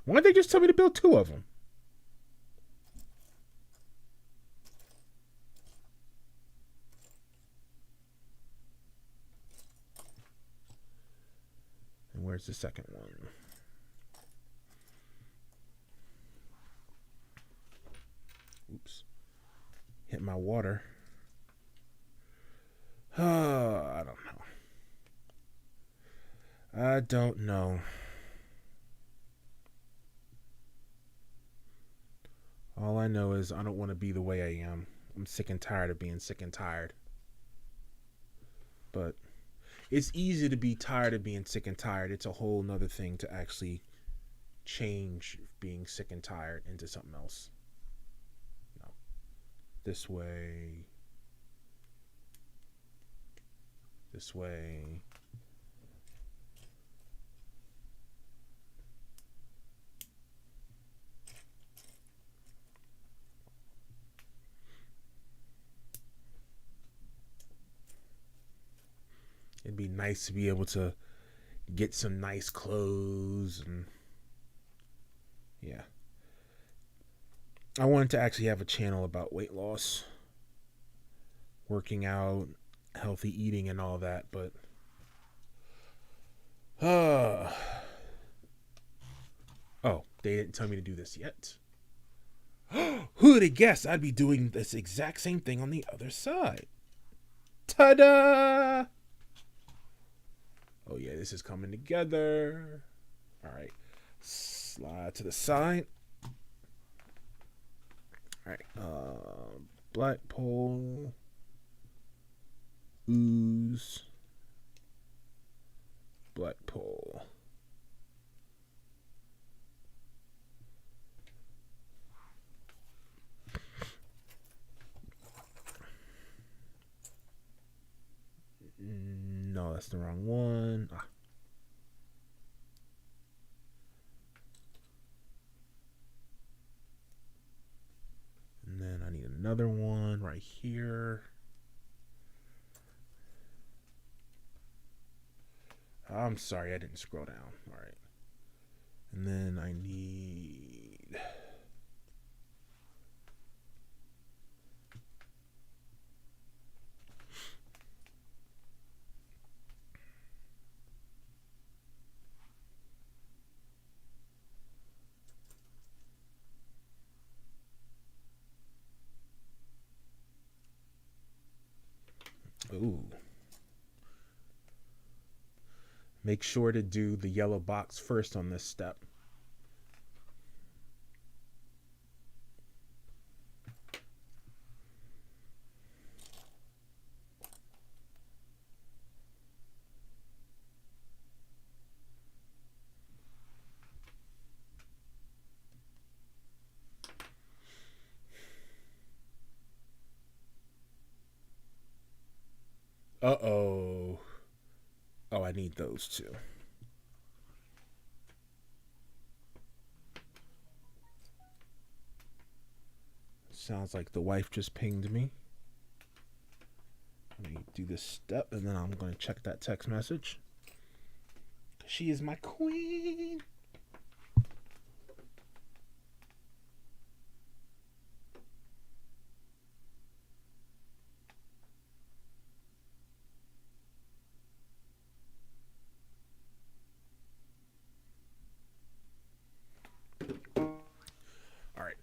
Why don't they just tell me to build two of them? Where's the second one? Oops. Hit my water. I don't know. I don't know. All I know is I don't want to be the way I am. I'm sick and tired of being sick and tired. But it's easy to be tired of being sick and tired. It's a whole nother thing to actually change being sick and tired into something else. No. This way. This way. It'd be nice to be able to get some nice clothes and yeah. I wanted to actually have a channel about weight loss, working out, healthy eating and all that, but oh, they didn't tell me to do this yet. Who would have guessed I'd be doing this exact same thing on the other side? Ta-da! Oh yeah, this is coming together. All right, slide to the side. All right, black pole, ooze, black pole. No, that's the wrong one. And then I need another one right here. I'm sorry, I didn't scroll down. All right. And then I need... Ooh. Make sure to do the yellow box first on this step. Uh-oh. Oh, I need those two. Sounds like the wife just pinged me. Let me do this step, and then I'm going to check that text message. She is my queen. All right.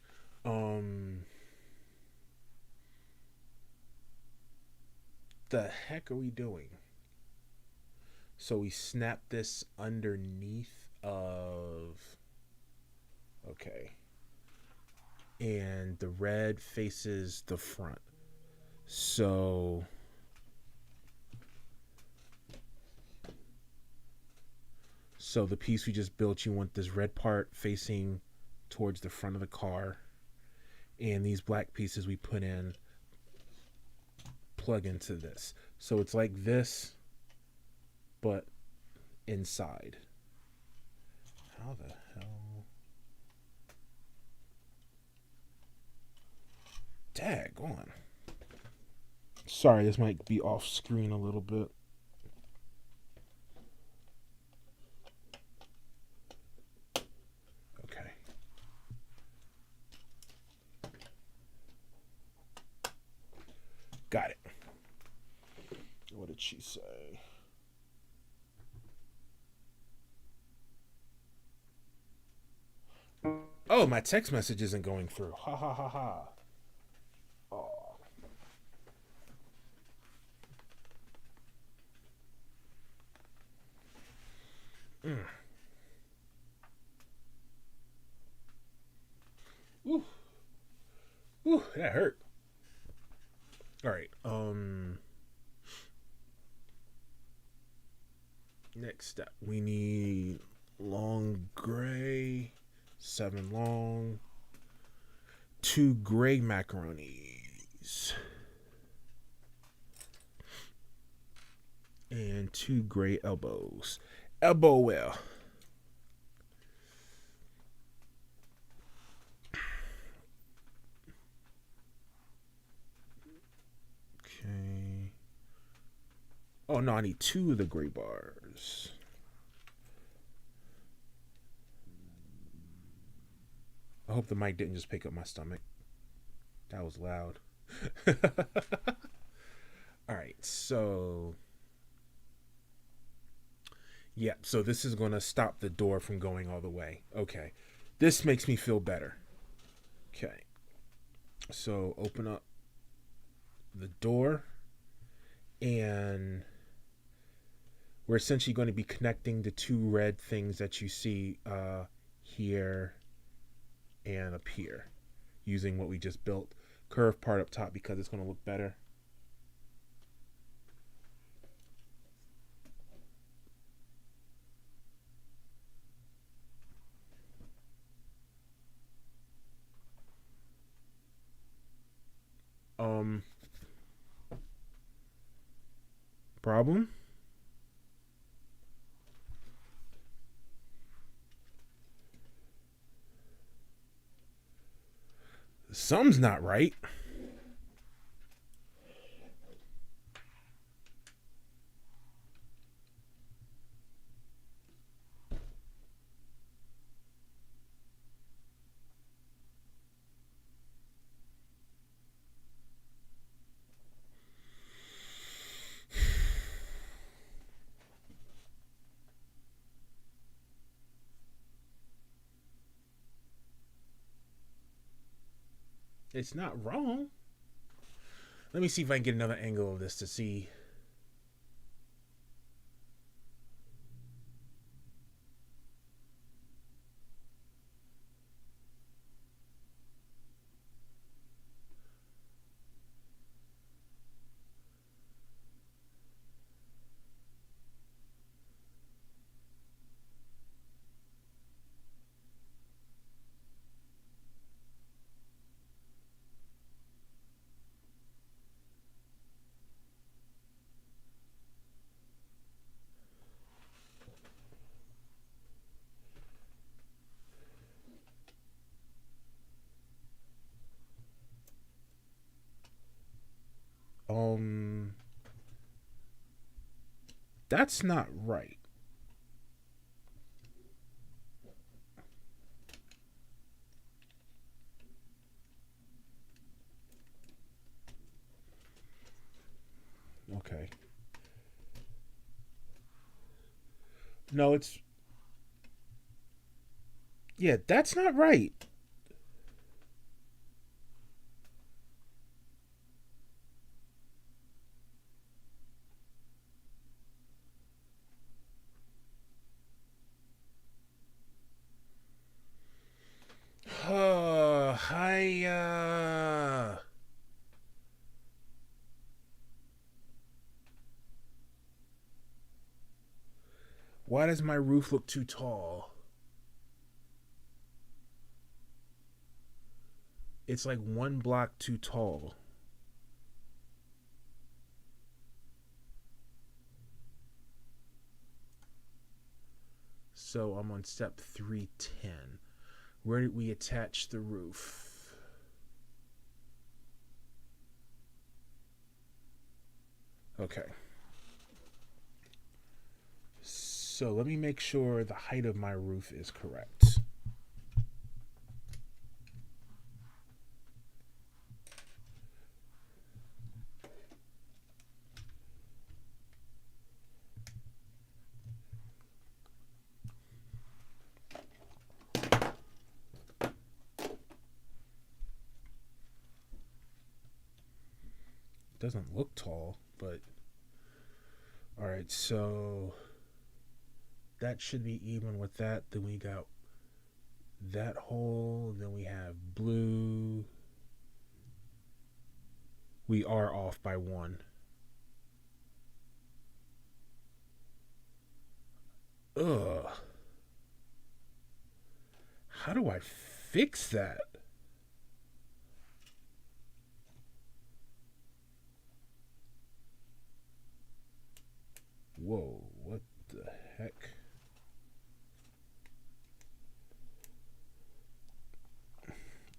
The heck are we doing? So we snap this underneath of... Okay. And the red faces the front. So... So the piece we just built, you want this red part facing towards the front of the car. And these black pieces we put in plug into this. So it's like this, but inside. How the hell? Daggone. Sorry, this might be off screen a little bit. Okay. Got it. What did she say? Oh, my text message isn't going through. Ha ha ha ha. Oh. Mm. Ooh. Ooh, that hurt. All right. Next step, we need long gray, 7 long, 2 gray macaronis, and 2 gray elbows. Elbow well. Okay. Oh no, I need 2 of the gray bars. I hope the mic didn't just pick up my stomach. That was loud. All right, so yeah, so this is going to stop the door from going all the way. Okay, this makes me feel better. Okay, so open up the door, and we're essentially going to be connecting the 2 red things that you see here and up here using what we just built. Curved part up top because it's going to look better. Problem? Something's not right. It's not wrong. Let me see if I can get another angle of this to see. Um, that's not right. Okay. No, it's. Yeah, that's not right. Hiya. Why does my roof look too tall? It's like 1 block too tall. So I'm on step 310. Where did we attach the roof? Okay. So let me make sure the height of my roof is correct. doesn't look tall, but all right. So that should be even with that. Then we got that hole. Then we have blue. We are off by one. Ugh. How do I fix that? Whoa, what the heck?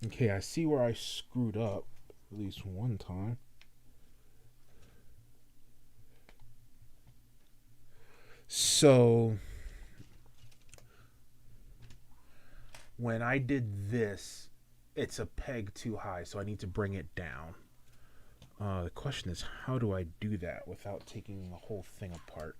Okay, I see where I screwed up at least one time. So when I did this, it's a peg too high, so I need to bring it down. The question is, how do I do that without taking the whole thing apart?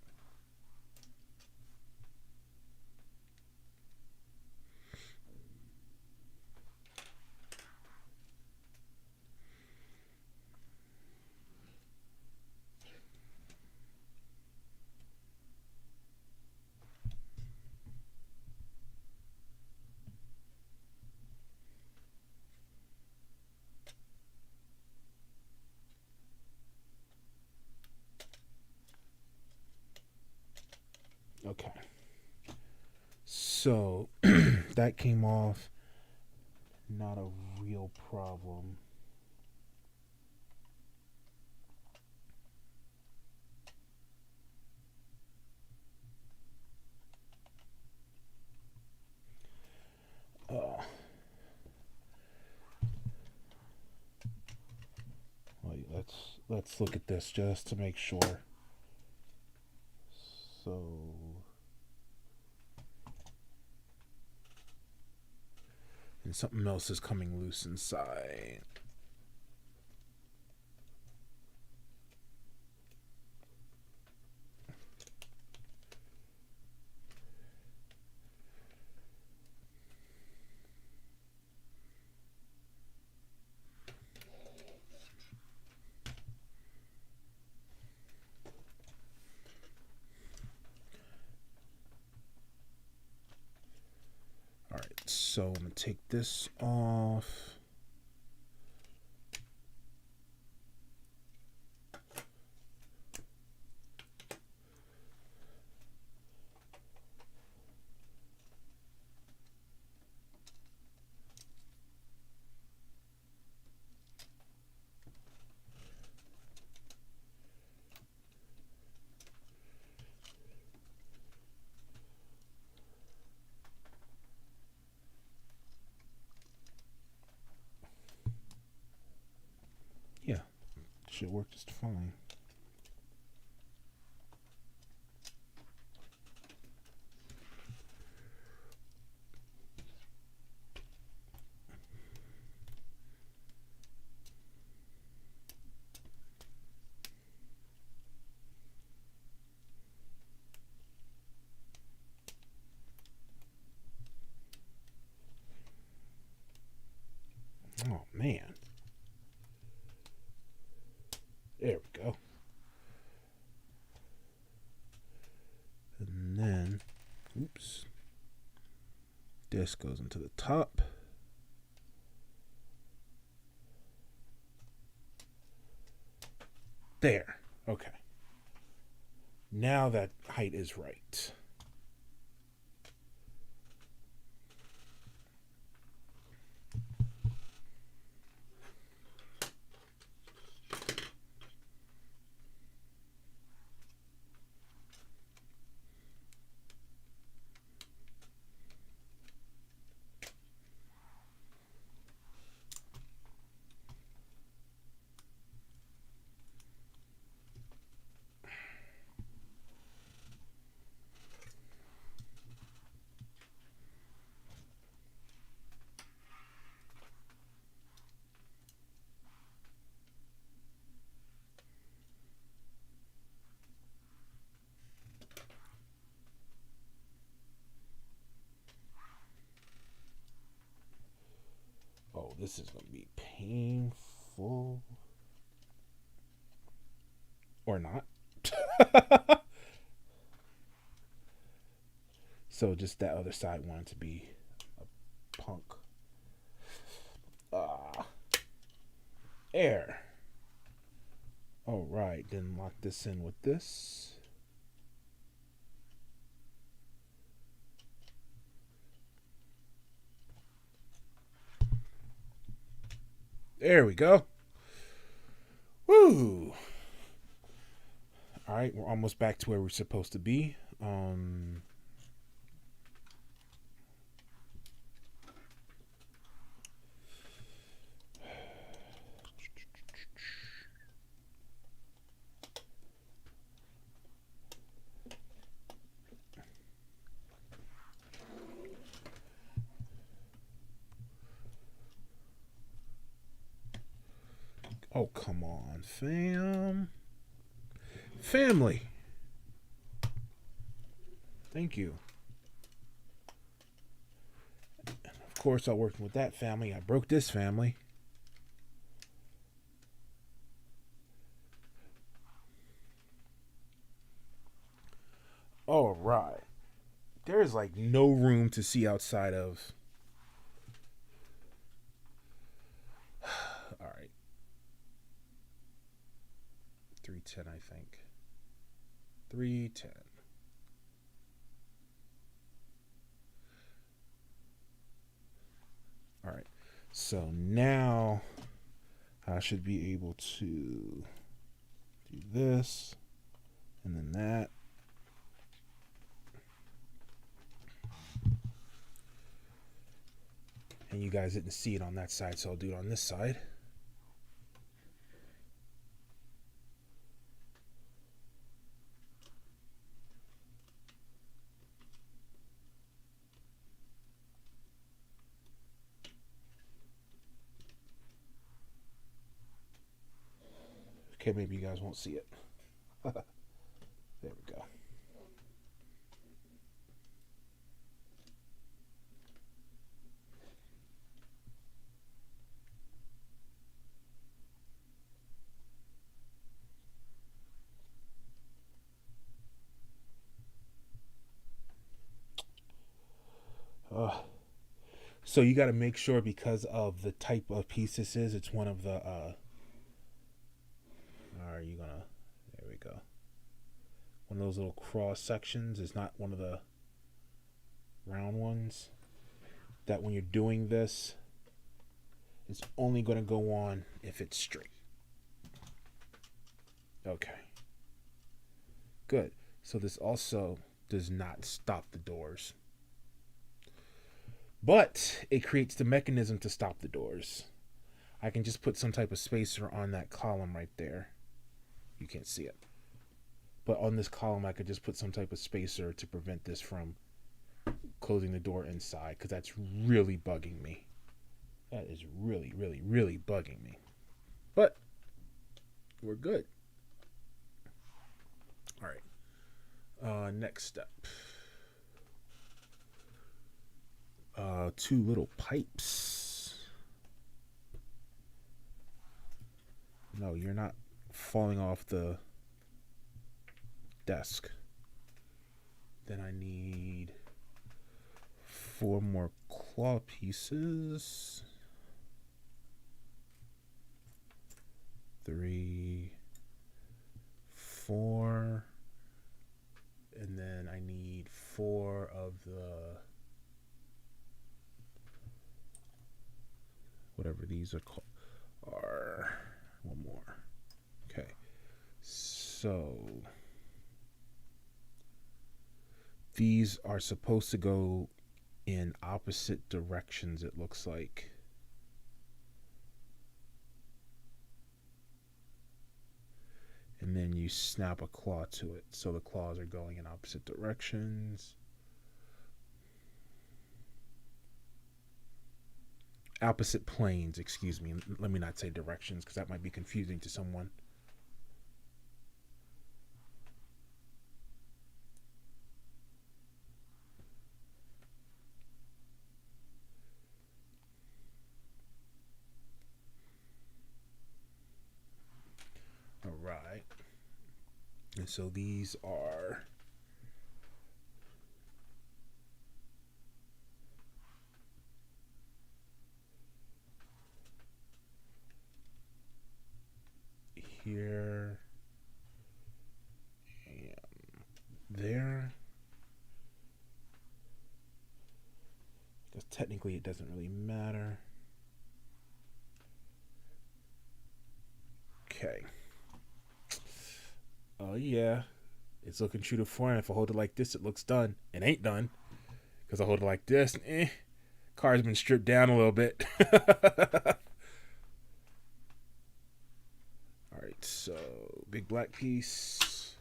Okay. So that came off. Not a real problem. Uh, wait, let's look at this just to make sure. So and something else is coming loose inside. All right, so I'm gonna take this off. Yeah, should work just fine. Oh man. There we go. And then, oops, this goes into the top. There. Okay. Now that height is right. Oh, this is going to be painful. or not. So just that other side wanted to be a punk. Air. All right, then lock this in with this. There we go. Woo! All right, we're almost back to where we're supposed to be. Oh, come on, fam. Family. Thank you. Of course, I'm working with that family. I broke this family. All right. There's like no room to see outside of. All right. 310, I think. 310. All right. So now I should be able to do this and then that. And you guys didn't see it on that side, so I'll do it on this side. Okay, maybe you guys won't see it. There we go. So you got to make sure because of the type of piece this is, it's one of the. Are you gonna? There we go. One of those little cross sections is not one of the round ones. That when you're doing this, it's only going to go on if it's straight. Okay. Good. So this also does not stop the doors. But it creates the mechanism to stop the doors. I can just put some type of spacer on that column right there. You can't see it. But on this column, I could just put some type of spacer to prevent this from closing the door inside, because that's really bugging me. That is really, really, really bugging me. But we're good. All right. Next step. 2 little pipes. No, you're not falling off the desk. Then I need 4 more claw pieces. 3, 4, and then I need 4 of the whatever these are called. One more. Okay, so these are supposed to go in opposite directions, it looks like. And then you snap a claw to it, so the claws are going in opposite directions. Opposite planes, excuse me. Let me not say directions, because that might be confusing to someone. All right. And so these are here and there. Because technically it doesn't really matter. Okay. Oh yeah. It's looking true to form. If I hold it like this, it looks done. It ain't done. Because I hold it like this, car's been stripped down a little bit. Alright, so big black piece.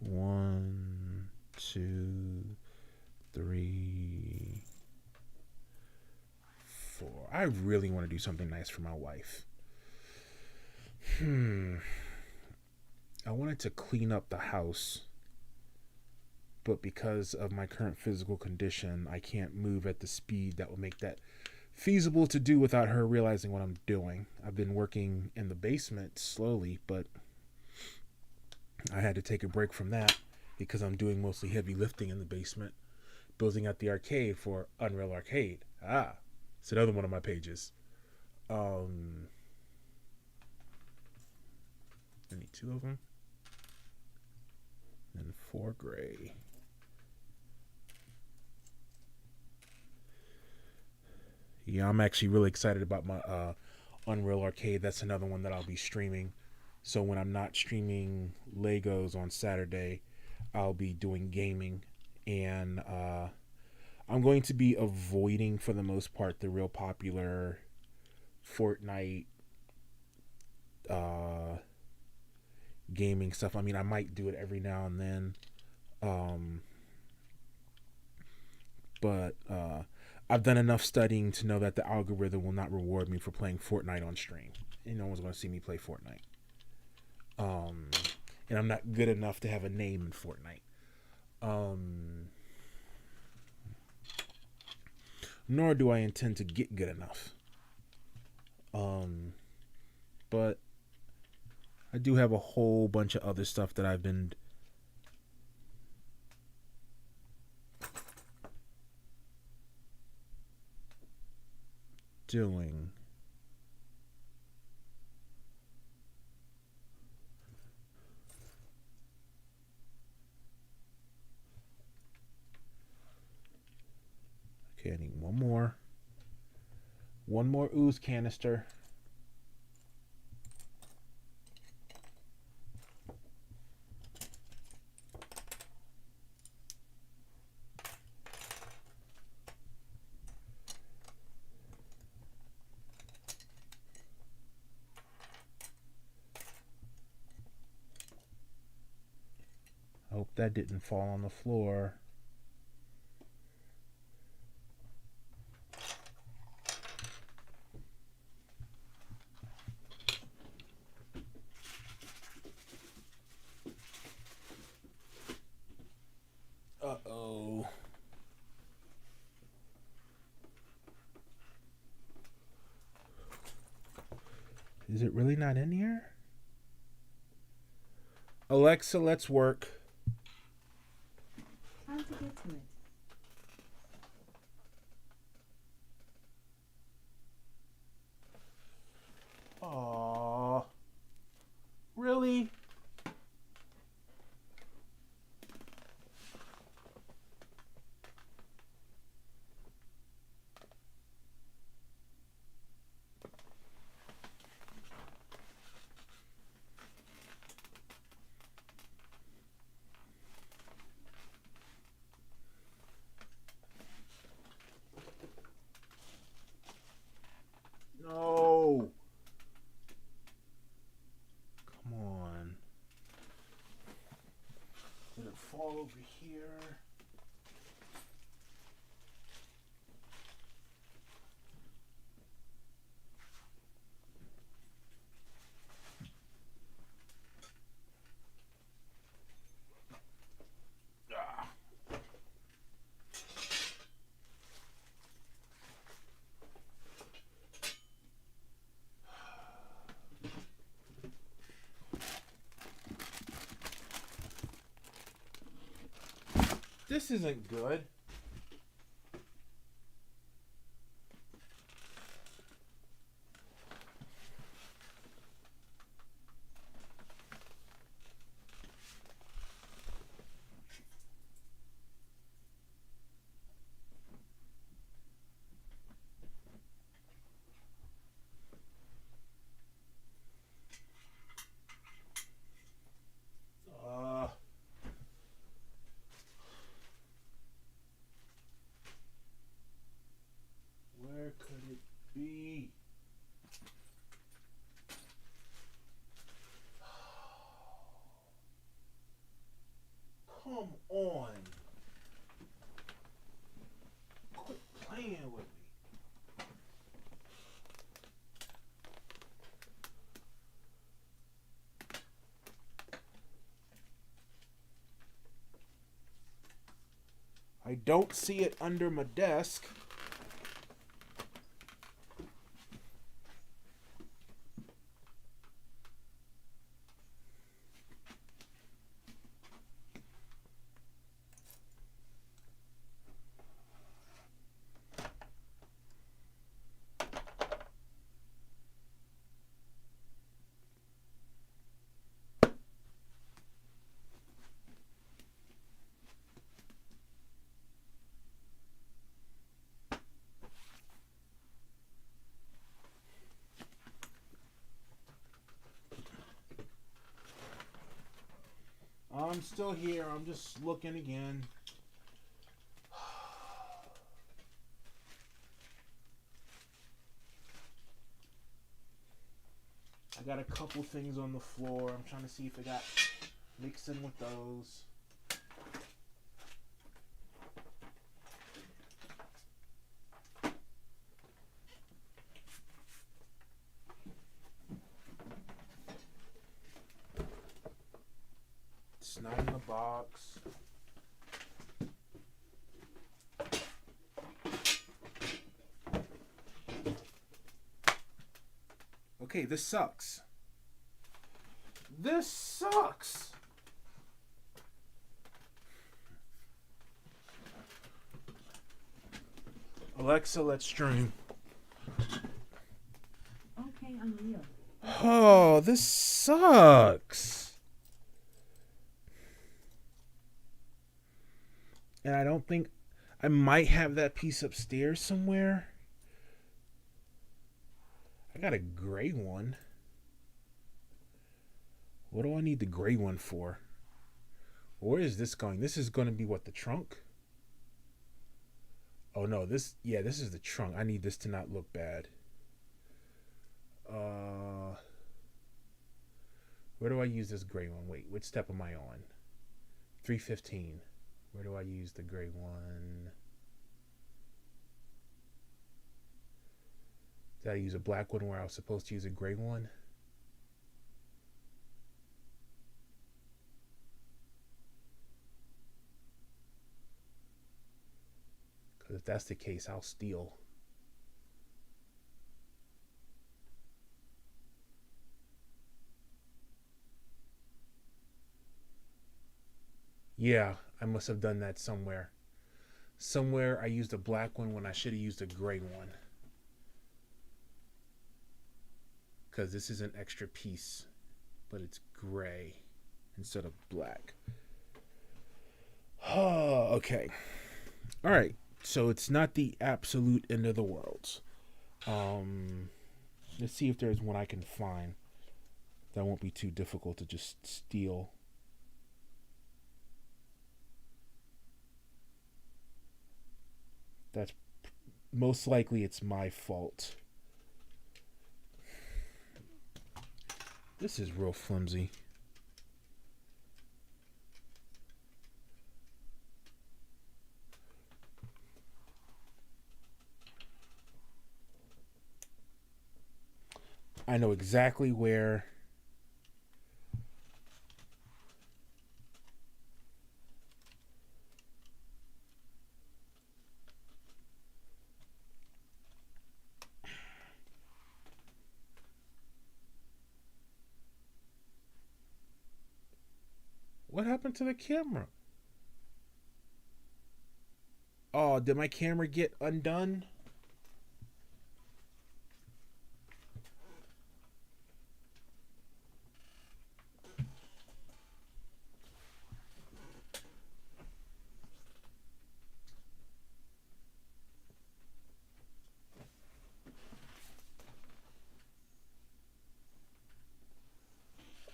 One, two, three, four. I really want to do something nice for my wife. I wanted to clean up the house, but because of my current physical condition, I can't move at the speed that will make that feasible to do without her realizing what I'm doing. I've been working in the basement slowly, but I had to take a break from that because I'm doing mostly heavy lifting in the basement, building out the arcade for Unreal Arcade. It's another one of my pages. I need two of them. And 4 gray. Yeah, I'm actually really excited about my Unreal Arcade. That's another one that I'll be streaming. So when I'm not streaming Legos on Saturday, I'll be doing gaming. And I'm going to be avoiding, for the most part, the real popular Fortnite gaming stuff. I mean, I might do it every now and then. But I've done enough studying to know that the algorithm will not reward me for playing Fortnite on stream. And no one's going to see me play Fortnite. And I'm not good enough to have a name in Fortnite. Nor do I intend to get good enough. But I do have a whole bunch of other stuff that I've been doing. Okay, I need one more. One more ooze canister. I hope that didn't fall on the floor. Uh-oh. Is it really not in here? Alexa, let's work.
How to get to it?
Aww. Really? No. Come on. Did it fall over here? Ah. This isn't good. Where could it be? Come on. Quit playing with me. I don't see it under my desk. I'm still here. I'm just looking again. I got a couple things on the floor. I'm trying to see if I got mixed in with those. It's not in the box. Okay, this sucks. This sucks. Alexa, let's stream.
Okay, Unreal.
Oh, this sucks. And I don't think I might have that piece upstairs somewhere. I got a gray one. What do I need the gray one for? Where is this going? This is going to be what, the trunk? Oh no, this is the trunk. I need this to not look bad. Where do I use this gray one? Wait, which step am I on? 315. Where do I use the gray one? Did I use a black one where I was supposed to use a gray one? Because if that's the case, I'll steal. Yeah, I must have done that somewhere. Somewhere I used a black one when I should have used a gray one. Because this is an extra piece, but it's gray instead of black. Oh, okay. All right. So it's not the absolute end of the world. Let's see if there's one I can find that won't be too difficult to just steal. That's most likely it's my fault. This is real flimsy. I know exactly where. What happened to the camera? Oh, did my camera get undone?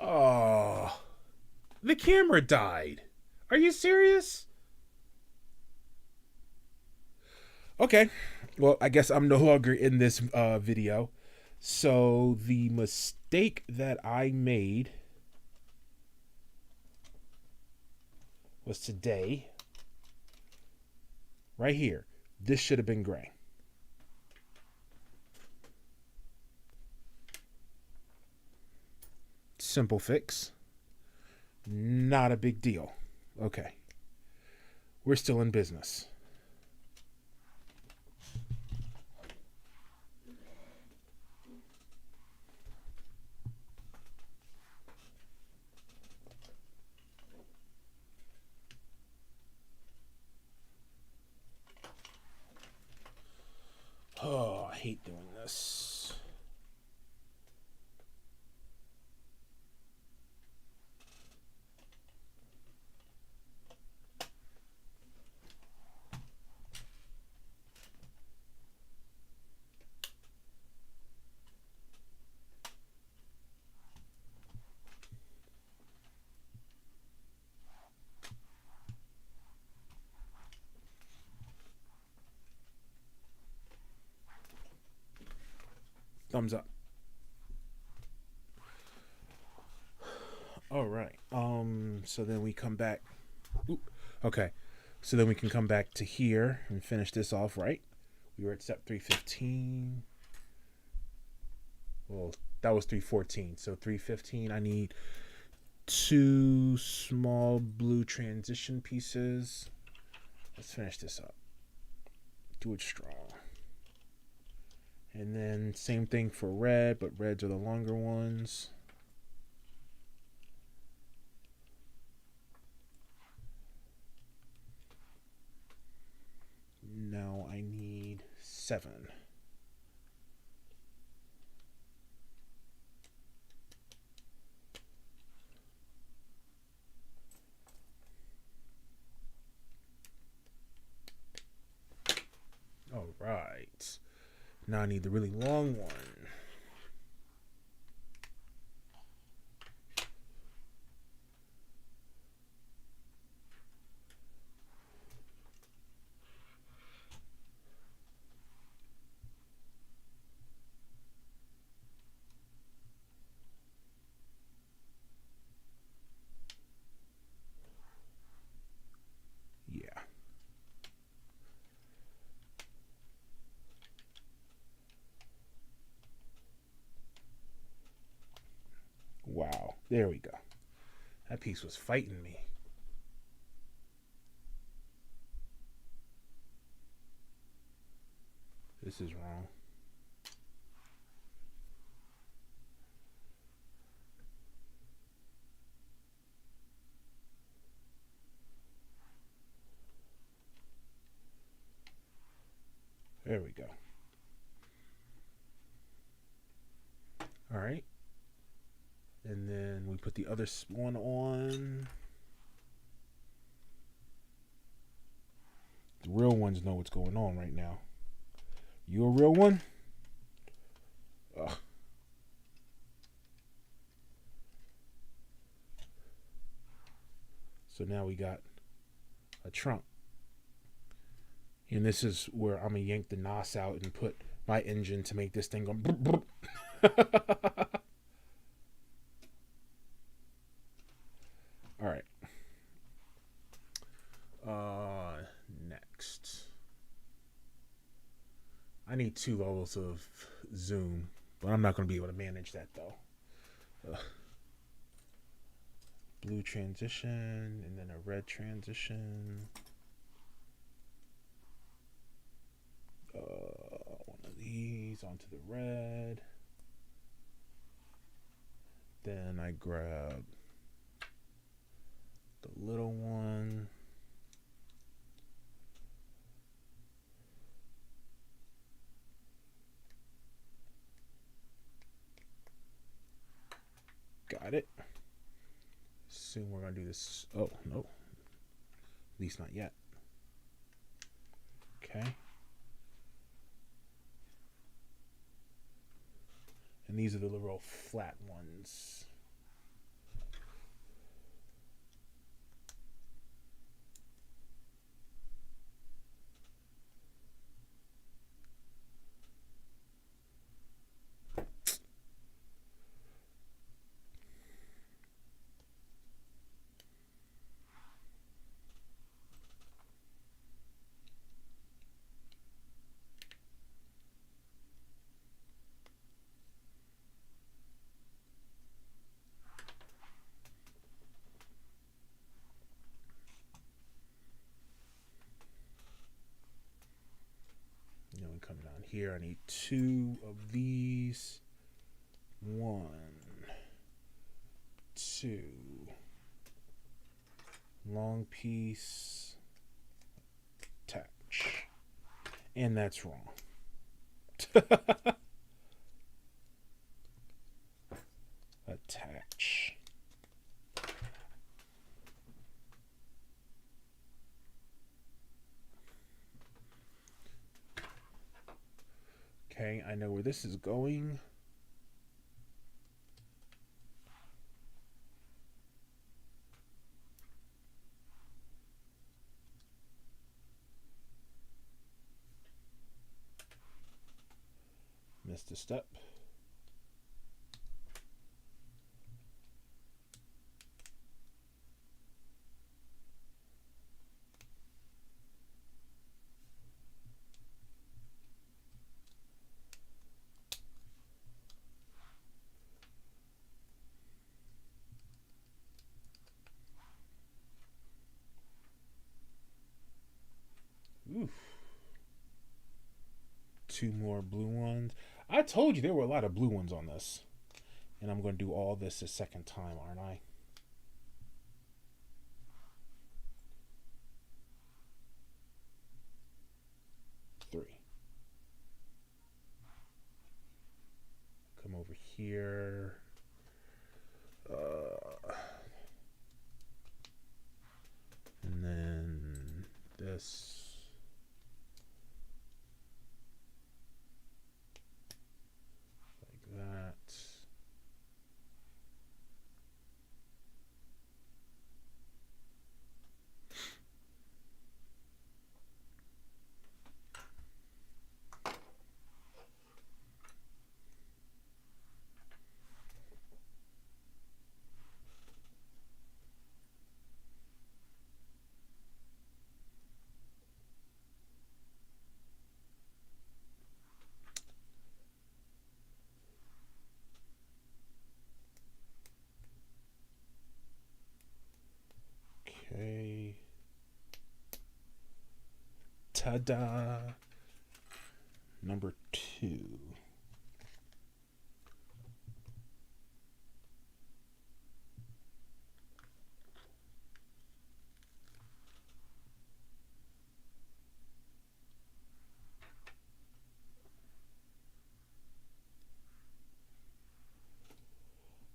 Oh, the camera died. Are you serious? Okay. Well, I guess I'm no longer in this video. So the mistake that I made was today, right here. This should have been gray. Simple fix. Not a big deal. Okay. We're still in business. Oh, I hate doing this. Thumbs up. All right. So then we come back. Oop. Okay. So then we can come back to here and finish this off, right? We were at step 315. Well, that was 314. So 315, I need 2 small blue transition pieces. Let's finish this up. Do it strong. And then same thing for red, but reds are the longer ones. Now I need 7. All right. Now I need the really long one. Yeah. Wow. There we go. That piece was fighting me. This is wrong. There we go. All right. And then we put the other one on. The real ones know what's going on right now. You a real one? Ugh. So now we got a trunk. And this is where I'm going to yank the NOS out and put my engine to make this thing go. Brr, brr. All right. Next. I need 2 levels of zoom, but I'm not going to be able to manage that though. Blue transition and then a red transition. One of these onto the red. Then I grab the little one. Got it. Soon we're going to do this. Oh, no. At least not yet. Okay. And these are the little flat ones. Then we come down here. I need 2 of these. 1, 2. Long piece. Attach. And that's wrong. Attach. Okay, I know where this is going. Missed a step. Oof. 2 more blue ones. I told you there were a lot of blue ones on this. And I'm going to do all this a second time, aren't I? Three. Come over here. And then this. Like that. Okay. Ta-da! Number 2.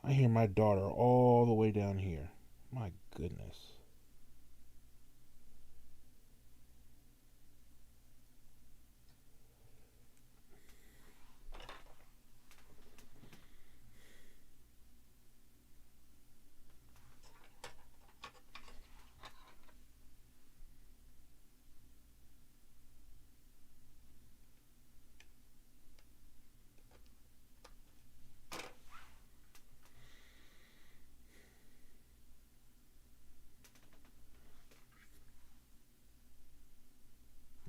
I hear my daughter all the way down here. My goodness.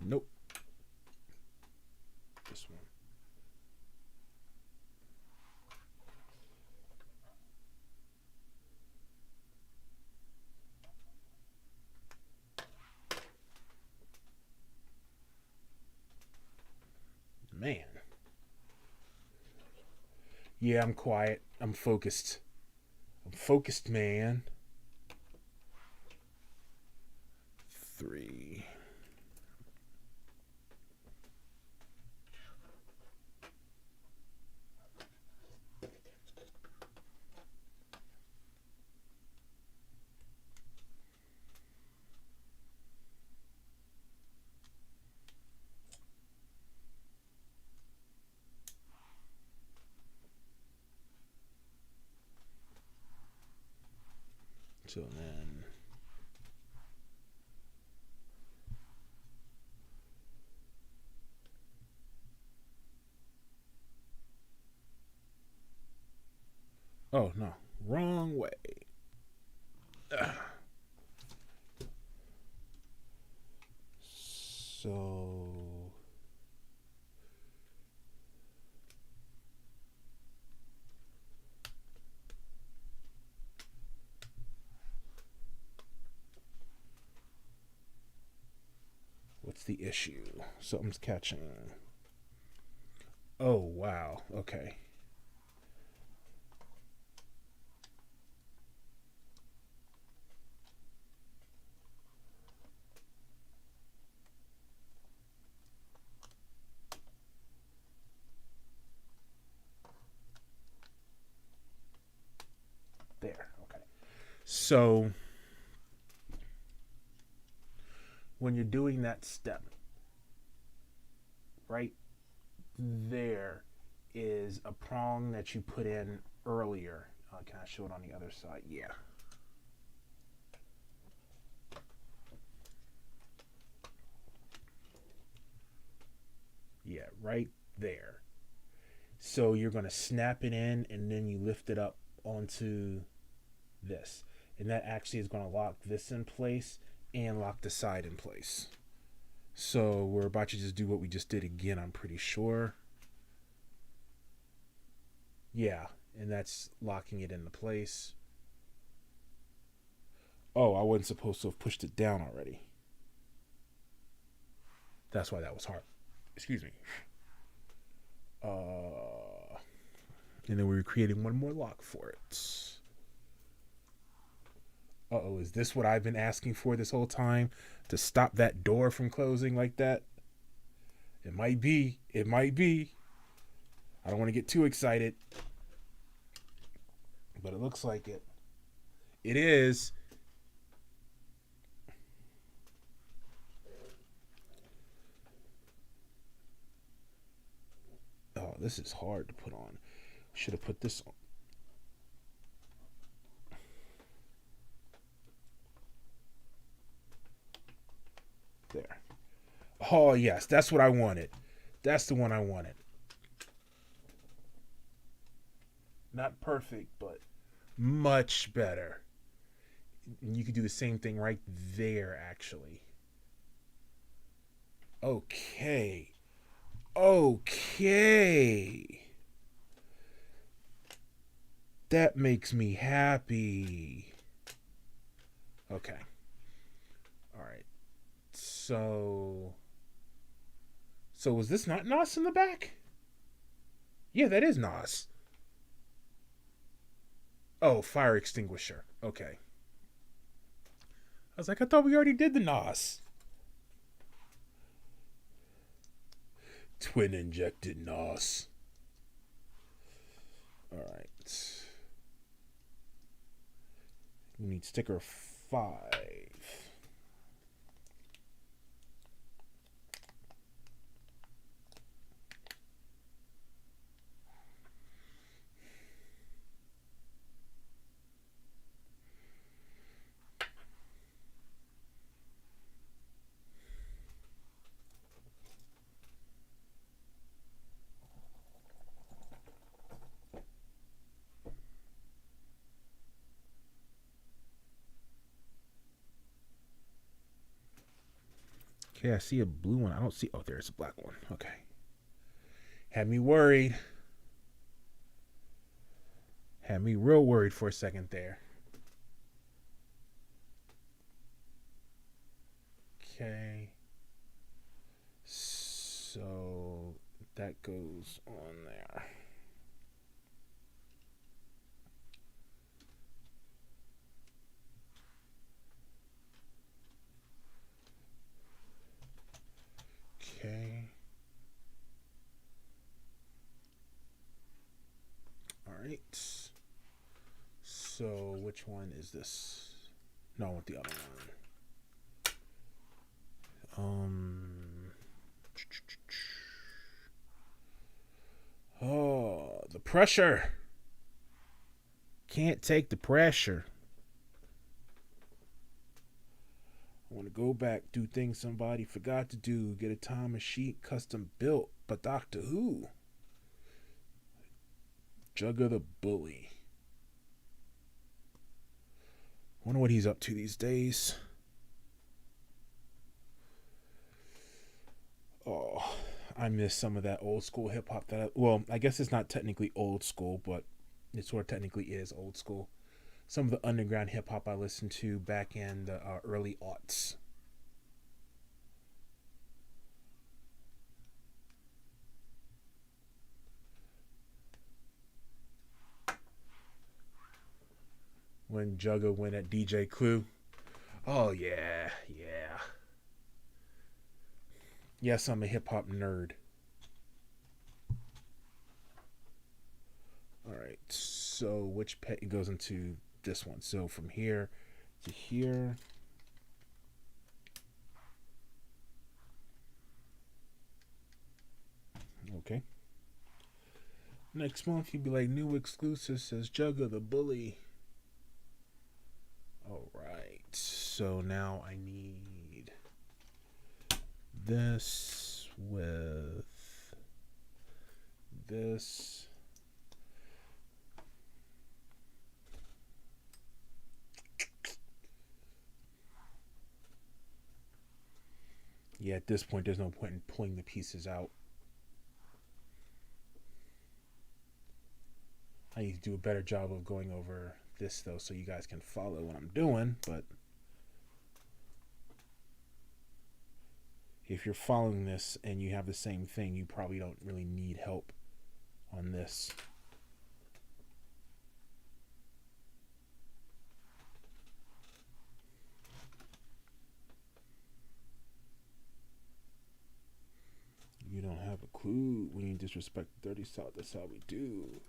Nope. This one. Man. Yeah, I'm quiet. I'm focused. I'm focused, man. 3. So then, oh no, wrong way. So what's the issue? Something's catching. Oh wow. Okay. There. Okay. So when you're doing that step, right there is a prong that you put in earlier. Can I show it on the other side? Yeah. Yeah, right there. So you're going to snap it in and then you lift it up onto this. And that actually is going to lock this in place and lock the side in place. So we're about to just do what we just did again, I'm pretty sure. Yeah, and that's locking it into place. Oh, I wasn't supposed to have pushed it down already. That's why that was hard. Excuse me. And then we were creating one more lock for it. Uh-oh, is this what I've been asking for this whole time? To stop that door from closing like that? It might be. It might be. I don't want to get too excited. But it looks like it. It is. Oh, this is hard to put on. Should have put this on. There. Oh, yes. That's what I wanted. That's the one I wanted. Not perfect, but much better. And you could do the same thing right there, actually. Okay. Okay. That makes me happy. Okay. All right. So was this not NOS in the back? Yeah, that is NOS. Oh, fire extinguisher. Okay. I was like, I thought we already did the NOS. Twin injected NOS. All right. We need sticker 5. Okay, I see a blue one. I don't see. Oh, there's a black one. Okay. Had me worried. Had me real worried for a second there. Okay. So that goes on there. Okay. All right. So which one is this? No, I want the other one. Oh, the pressure. Can't take the pressure. go back, do things somebody forgot to do, get a time machine custom built, but Doctor Who. Jugga the Bully. Wonder what he's up to these days. Oh, I miss some of that old school hip hop I guess it's not technically old school, but it sort of technically is old school. Some of the underground hip hop I listened to back in the early aughts. When Jugga went at DJ Clue. Oh, yeah, yeah. Yes, I'm a hip hop nerd. Alright, so which pet goes into this one? So from here to here. Okay. Next month, you'd be like, new exclusive says Jugga the Bully. Alright, so now I need this with this. Yeah, at this point, there's no point in pulling the pieces out. I need to do a better job of going over this, though, so you guys can follow what I'm doing, but if you're following this and you have the same thing, you probably don't really need help on this. You don't have a clue when you disrespect the dirty South. That's how we do.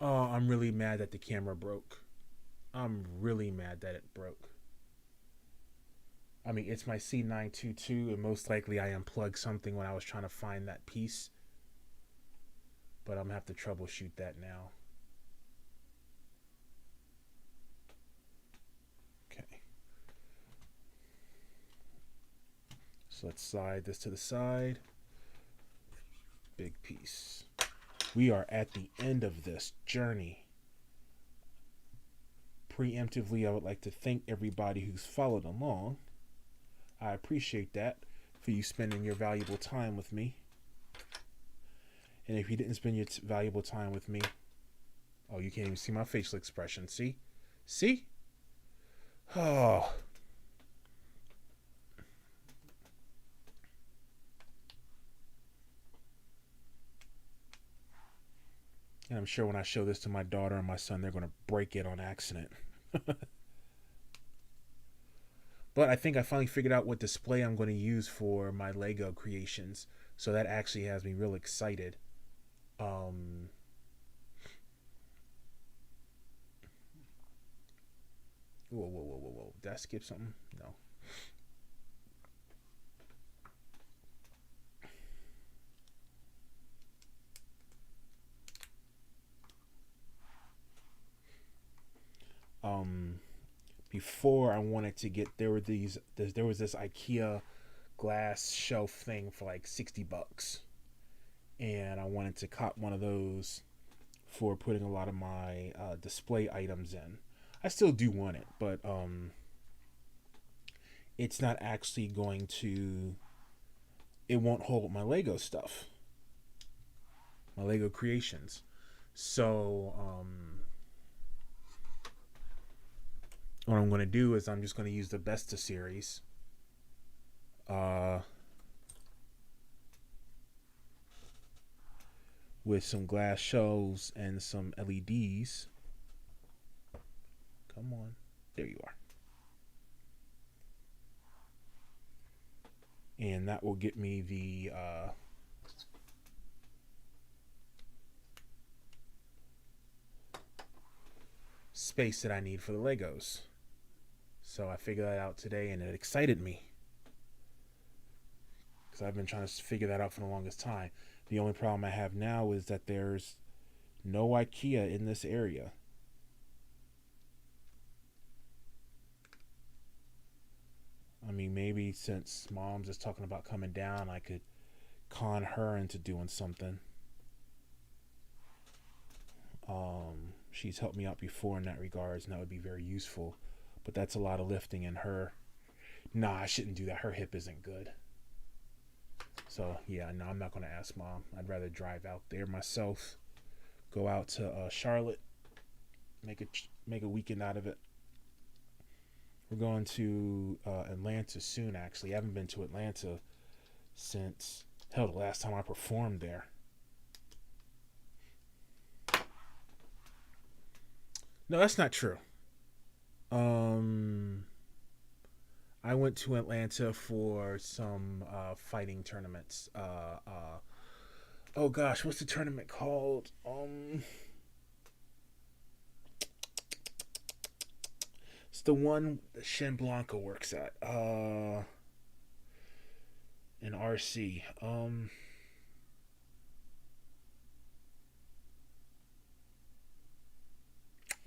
Oh, I'm really mad that the camera broke. I'm really mad that it broke. I mean, it's my C922, and most likely I unplugged something when I was trying to find that piece. But I'm going to have to troubleshoot that now. Okay. So let's slide this to the side. Big piece. We are at the end of this journey. Preemptively, I would like to thank everybody who's followed along. I appreciate that for you spending your valuable time with me. And if you didn't spend your valuable time with me, oh, you can't even see my facial expression. See? See? Oh. And I'm sure when I show this to my daughter and my son, they're going to break it on accident. But I think I finally figured out what display I'm going to use for my Lego creations. So that actually has me real excited. Whoa. Did I skip something? No. Before I wanted to get there was this IKEA glass shelf thing for like $60, and I wanted to cop one of those for putting a lot of my display items in. I still do want it, but it's not actually going to. It won't hold my Lego stuff, my Lego creations. So what I'm going to do is I'm just going to use the Besta series. With some glass shelves and some LEDs. Come on. There you are. And that will get me the space that I need for the Legos. So I figured that out today, and it excited me. because I've been trying to figure that out for the longest time. The only problem I have now is that there's no IKEA in this area. I mean, maybe since mom's is talking about coming down, I could con her into doing something. She's helped me out before in that regards, and that would be very useful. But that's a lot of lifting, and her, nah, I shouldn't do that. Her hip isn't good. So yeah, no, I'm not gonna ask mom. I'd rather drive out there myself. Go out to Charlotte, make a weekend out of it. We're going to Atlanta soon. Actually, I haven't been to Atlanta since hell the last time I performed there. No, that's not true. I went to Atlanta for some fighting tournaments. Oh gosh, what's the tournament called? It's the one that Shin Blanca works at. In RC.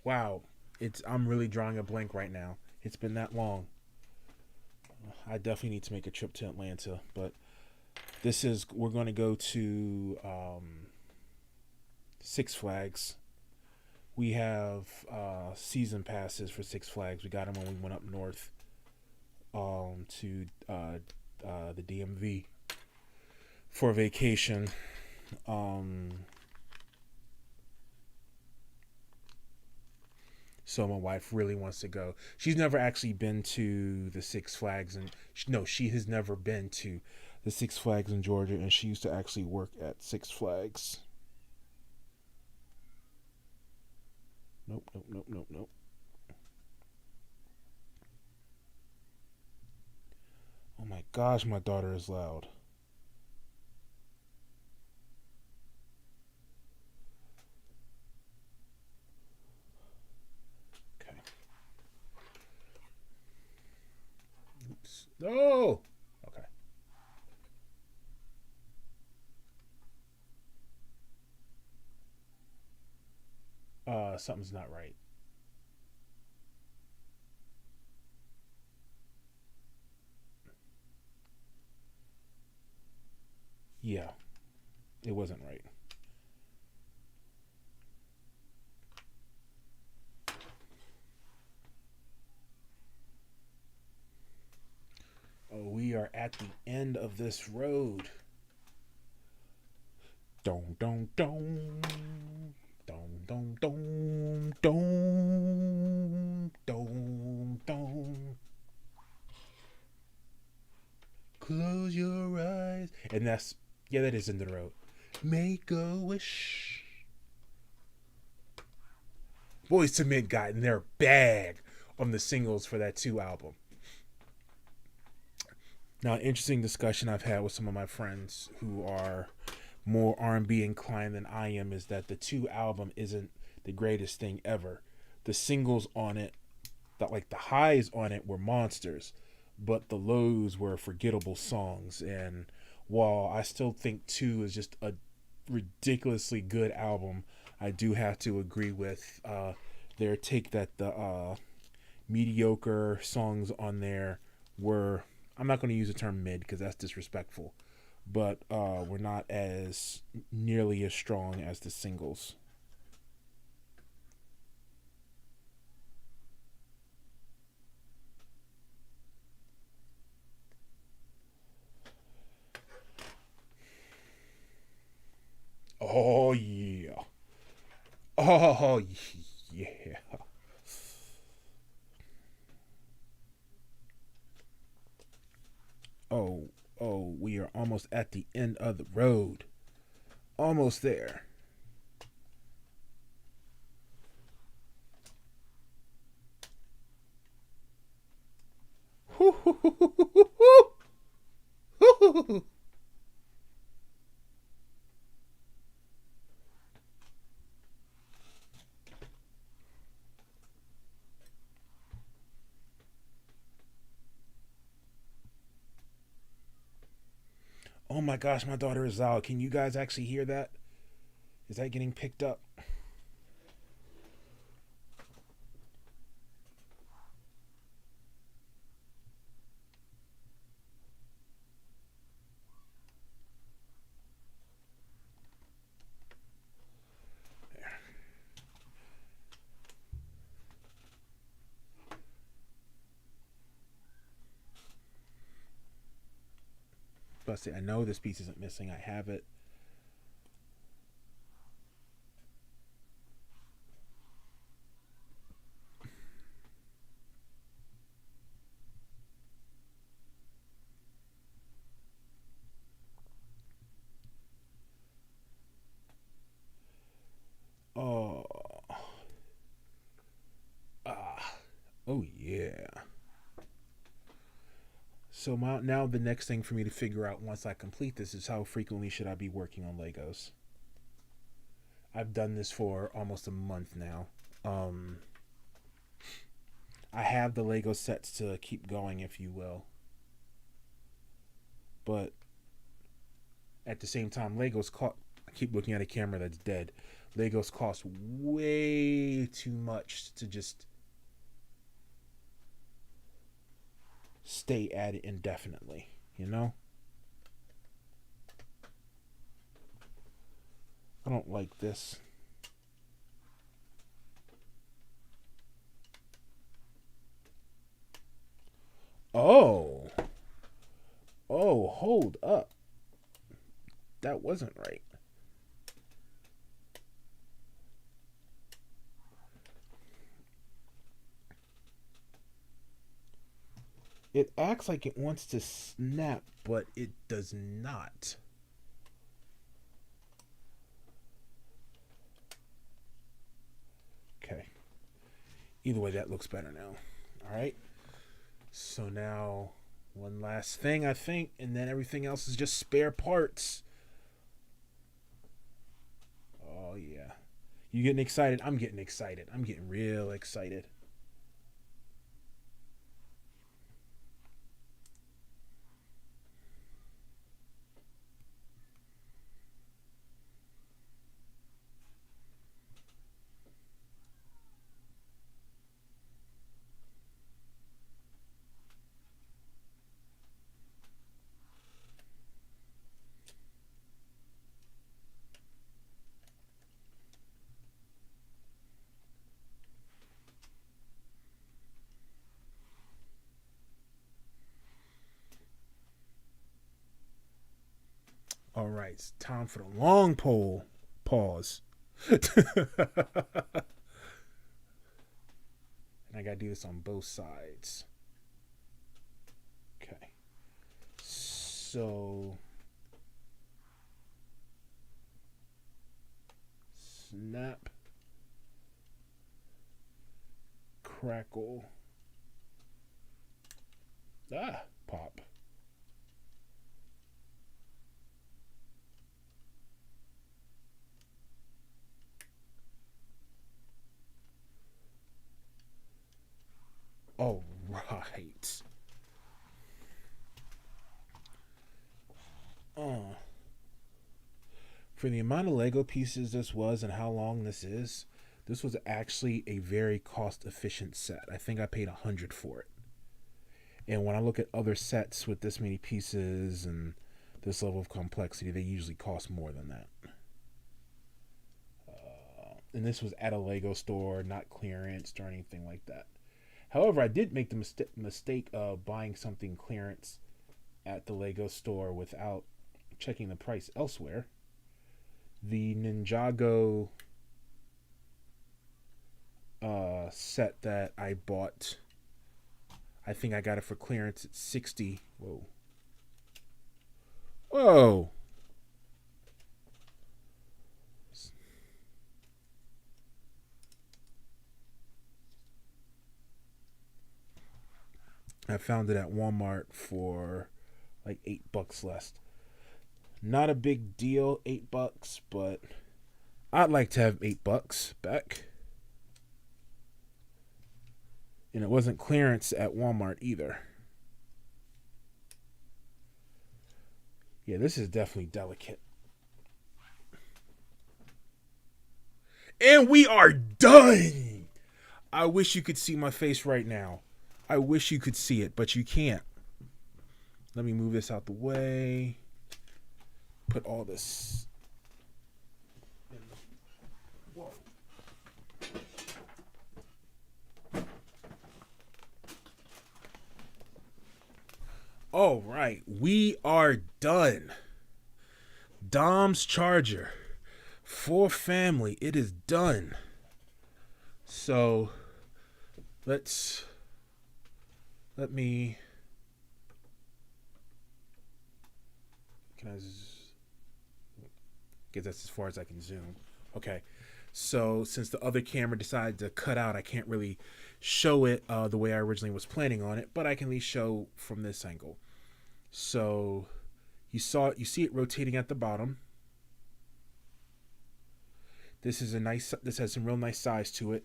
Wow, I'm really drawing a blank right now. It's been that long. I definitely need to make a trip to Atlanta, but we're going to go to Six Flags. We have season passes for Six Flags. We got them when we went up north to the DMV for vacation. So my wife really wants to go. She's never actually been to the Six Flags, and she has never been to the Six Flags in Georgia, and she used to actually work at Six Flags. Nope, nope, nope, nope, nope. Oh my gosh, my daughter is loud. Okay. Oops. No! Okay. Something's not right. Yeah, it wasn't right. Oh, we are at the end of this road. Dong, dong, dong. Dong, dong, dong. Dong, dong, dong. Close your eyes. And that is in the road. Make a wish. Boys to Men got in their bag on the singles for that 2 album. Now, an interesting discussion I've had with some of my friends who are more R&B inclined than I am is that the 2 album isn't the greatest thing ever. The singles on it, like the highs on it, were monsters, but the lows were forgettable songs. And while I still think 2 is just a ridiculously good album, I do have to agree with their take that the mediocre songs on there were, I'm not going to use the term mid because that's disrespectful, but were not as nearly as strong as the singles. Oh yeah. Oh yeah. Oh, oh, we are almost at the end of the road. Almost there. Oh my gosh, my daughter is loud. Can you guys actually hear that? Is that getting picked up? But see, I know this piece isn't missing. I have it. Oh, ah, oh yeah. So now the next thing for me to figure out once I complete this is how frequently should I be working on Legos. I've done this for almost a month now. Um, I have the Lego sets to keep going, if you will, but at the same time, Legos cost. I keep looking at a camera that's dead. Legos cost way too much to just stay at it indefinitely. You know, I don't like this. Oh, oh, hold up. That wasn't right. It acts like it wants to snap, but it does not. Okay. Either way, that looks better now. All right. So now, one last thing, I think, and then everything else is just spare parts. Oh, yeah. You getting excited? I'm getting excited. I'm getting real excited. All right, it's time for the long pole. Pause. And I gotta do this on both sides. Okay. So snap, crackle, pop. All right. Uh, for the amount of Lego pieces this was and how long this was actually a very cost efficient set. I think I paid 100 for it. And when I look at other sets with this many pieces and this level of complexity, they usually cost more than that. And this was at a Lego store, not clearance or anything like that. However, I did make the mistake of buying something clearance at the Lego store without checking the price elsewhere. The Ninjago set that I bought, I think I got it for clearance at 60. Whoa. Whoa. I found it at Walmart for like $8 less. Not a big deal, $8, but I'd like to have $8 back. And it wasn't clearance at Walmart either. Yeah, this is definitely delicate. And we are done. I wish you could see my face right now. I wish you could see it, but you can't. Let me move this out the way. Put all this. Whoa. All right, we are done. Dom's charger for family. It is done. So let me. Can I? Guess that's as far as I can zoom. Okay. So since the other camera decided to cut out, I can't really show it the way I originally was planning on it, but I can at least show from this angle. So you see it rotating at the bottom. This has some real nice size to it.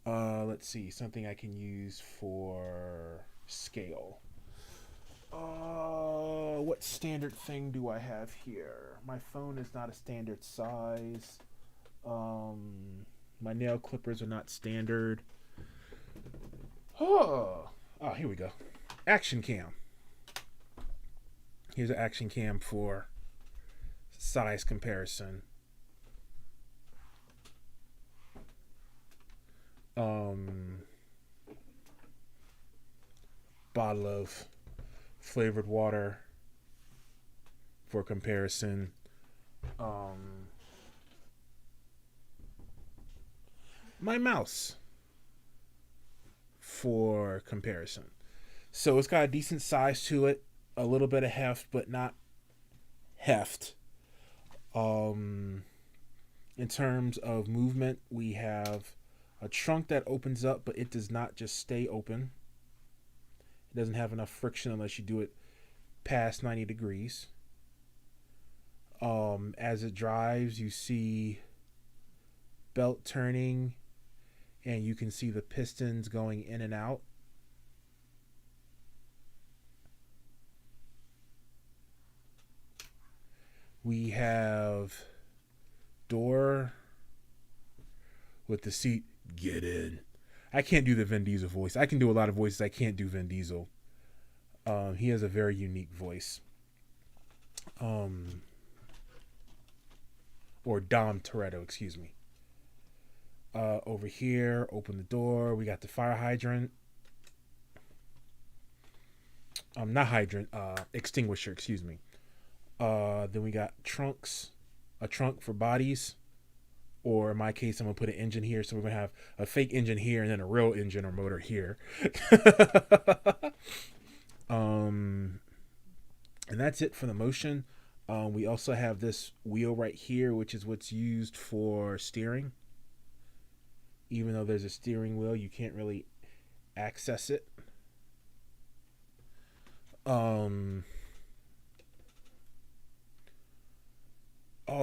Let's see, something I can use for scale. What standard thing do I have here? My phone is not a standard size. My nail clippers are not standard. Oh, here we go. Action cam. Here's an action cam for size comparison. Bottle of flavored water for comparison. My mouse for comparison. So it's got a decent size to it, a little bit of heft, but not heft. In terms of movement, we have a trunk that opens up, but it does not just stay open. It doesn't have enough friction unless you do it past 90 degrees. As it drives, you see belt turning, and you can see the pistons going in and out. We have door with the seat. Get in. I can't do the Vin Diesel voice. I can do a lot of voices. I can't do Vin Diesel. He has a very unique voice. Or Dom Toretto, excuse me. Over here, open the door. We got the fire hydrant. Not hydrant, extinguisher, excuse me. Then we got trunks. A trunk for bodies. Or in my case, I'm going to put an engine here. So we're going to have a fake engine here and then a real engine or motor here. And that's it for the motion. We also have this wheel right here, which is what's used for steering. Even though there's a steering wheel, you can't really access it. Oh,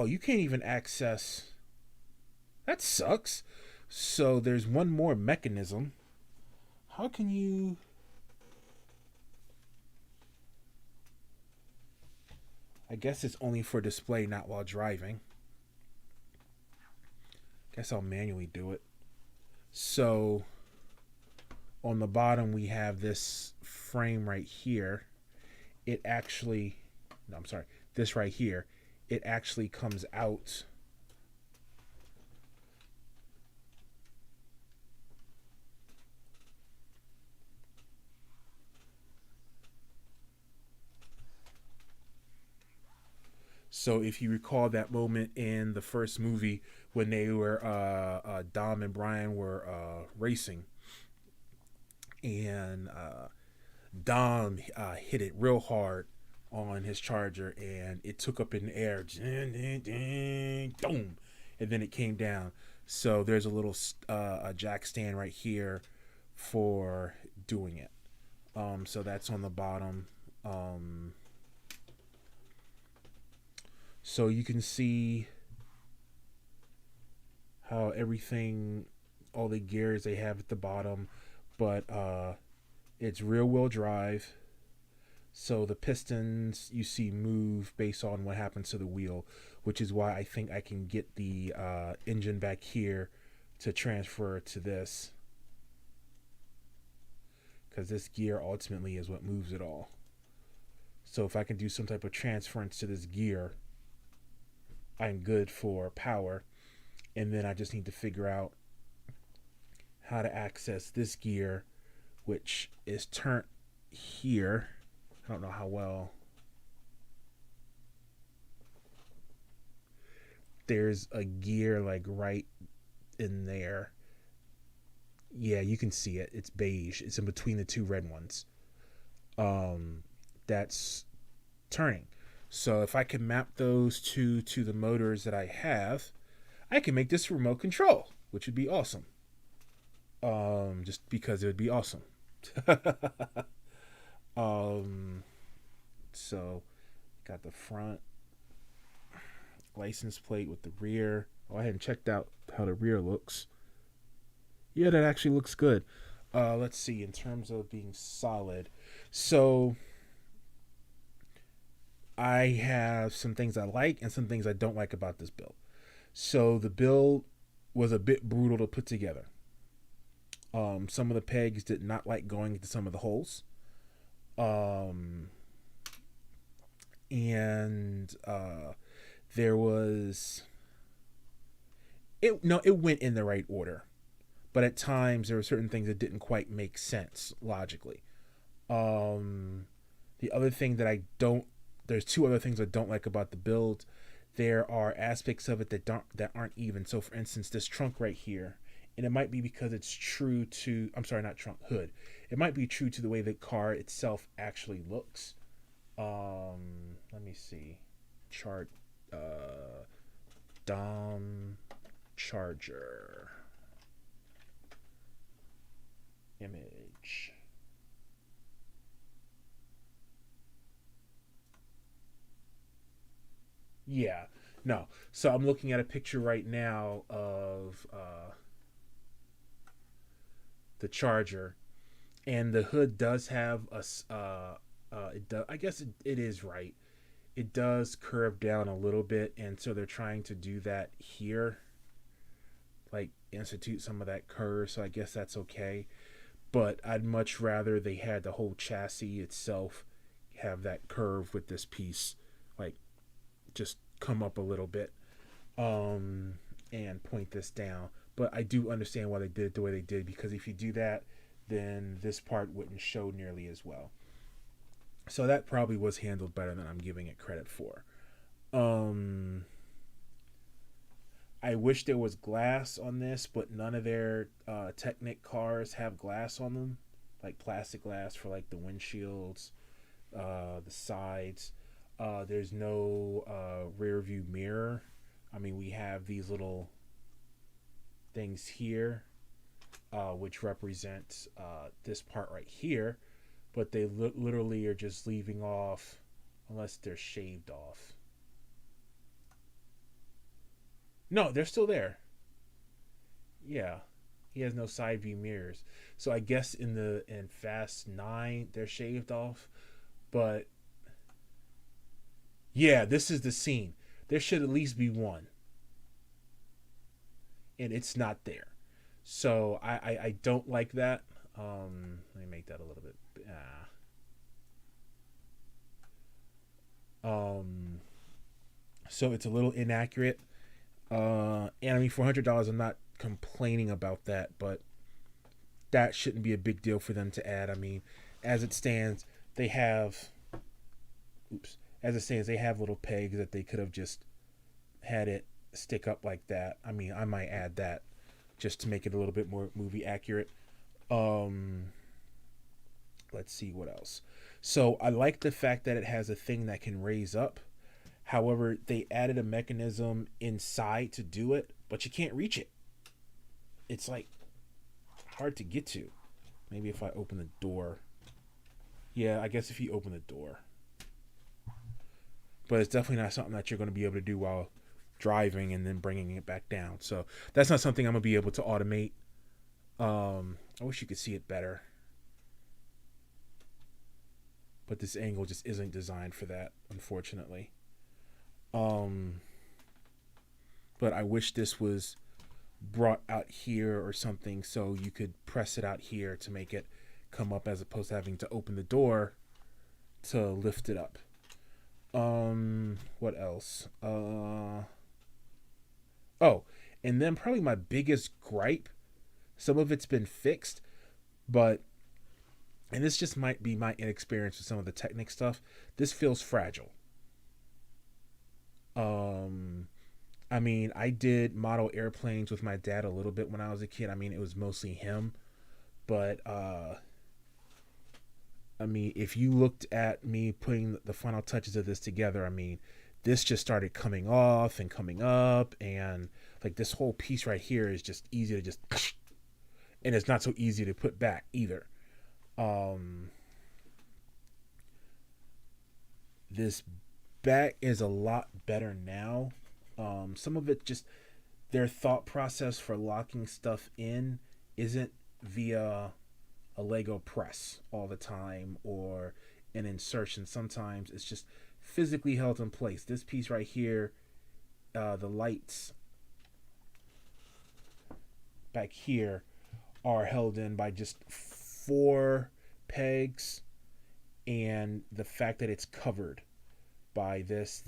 you can't even access. That sucks. So there's one more mechanism. How can you... I guess it's only for display, not while driving. Guess I'll manually do it. So on the bottom we have this frame right here. It actually... No, I'm sorry. This right here. It actually comes out... So if you recall that moment in the first movie when they were Dom and Brian were racing, and Dom hit it real hard on his charger, and it took up in the air, boom, and then it came down. So there's a little a jack stand right here for doing it. So that's on the bottom. So you can see how everything, all the gears they have at the bottom, but it's rear wheel drive. So the pistons you see move based on what happens to the wheel, which is why I think I can get the engine back here to transfer to this, because this gear ultimately is what moves it all. So if I can do some type of transference to this gear, I'm good for power. And then I just need to figure out how to access this gear, which is turned here. I don't know how well. There's a gear like right in there. Yeah, you can see it. It's beige. It's in between the two red ones. That's turning. So if I can map those two to the motors that I have, I can make this remote control, which would be awesome. Just because it would be awesome. So got the front license plate with the rear. Oh, I hadn't checked out how the rear looks. Yeah, that actually looks good. Let's see, in terms of being solid. So I have some things I like and some things I don't like about this build. So the build was a bit brutal to put together. Some of the pegs did not like going into some of the holes. And there was it went in the right order, but at times there were certain things that didn't quite make sense logically. The other thing that I don't there's two other things I don't like about the build. There are aspects of it that aren't even. So for instance, this trunk right here, and it might be because it's true to, I'm sorry, not trunk, hood. It might be true to the way the car itself actually looks. Let me see. Chart Dom Charger image. Yeah. No. So I'm looking at a picture right now of the Charger, and the hood does have it does, I guess it is right. It does curve down a little bit, and so they're trying to do that here, like institute some of that curve. So I guess that's okay. But I'd much rather they had the whole chassis itself have that curve with this piece, like just come up a little bit, and point this down. But I do understand why they did it the way they did, because if you do that, then this part wouldn't show nearly as well. So that probably was handled better than I'm giving it credit for. Um, I wish there was glass on this, but none of their Technic cars have glass on them, like plastic glass for like the windshields, the sides. There's no rear view mirror. I mean, we have these little things here, which represent this part right here, but they literally are just leaving off, unless they're shaved off. No, they're still there. Yeah, he has no side view mirrors. So I guess in Fast 9 they're shaved off, but yeah, this is the scene. There should at least be one, and it's not there. So I don't like that. Let me make that a little bit. So it's a little inaccurate. And I mean, for $100, I'm not complaining about that, but that shouldn't be a big deal for them to add. I mean, as it stands, they have, oops, as it stands, they have little pegs that they could have just had it stick up like that. I mean, I might add that just to make it a little bit more movie accurate. Um, let's see what else. So I like the fact that it has a thing that can raise up. However, they added a mechanism inside to do it, but you can't reach it. It's like hard to get to. Maybe if I open the door. Yeah, I guess if you open the door. But it's definitely not something that you're going to be able to do while driving and then bringing it back down. So that's not something I'm going to be able to automate. I wish you could see it better. but this angle just isn't designed for that, unfortunately. Um, but I wish this was brought out here or something so you could press it out here to make it come up as opposed to having to open the door to lift it up. What else? Oh, and then probably my biggest gripe, some of it's been fixed, but and this just might be my inexperience with some of the Technic stuff. This feels fragile. Um I mean, I did model airplanes with my dad a little bit when I was a kid. I mean, it was mostly him, but I mean, if you looked at me putting the final touches of this together, I mean, this just started coming off and coming up, and like this whole piece right here is just easy to just, and it's not so easy to put back either. Um, this back is a lot better now. Some of it just their thought process for locking stuff in isn't via a Lego press all the time or an insertion. Sometimes it's just physically held in place. This piece right here, the lights back here are held in by just 4 pegs, and the fact that it's covered by this,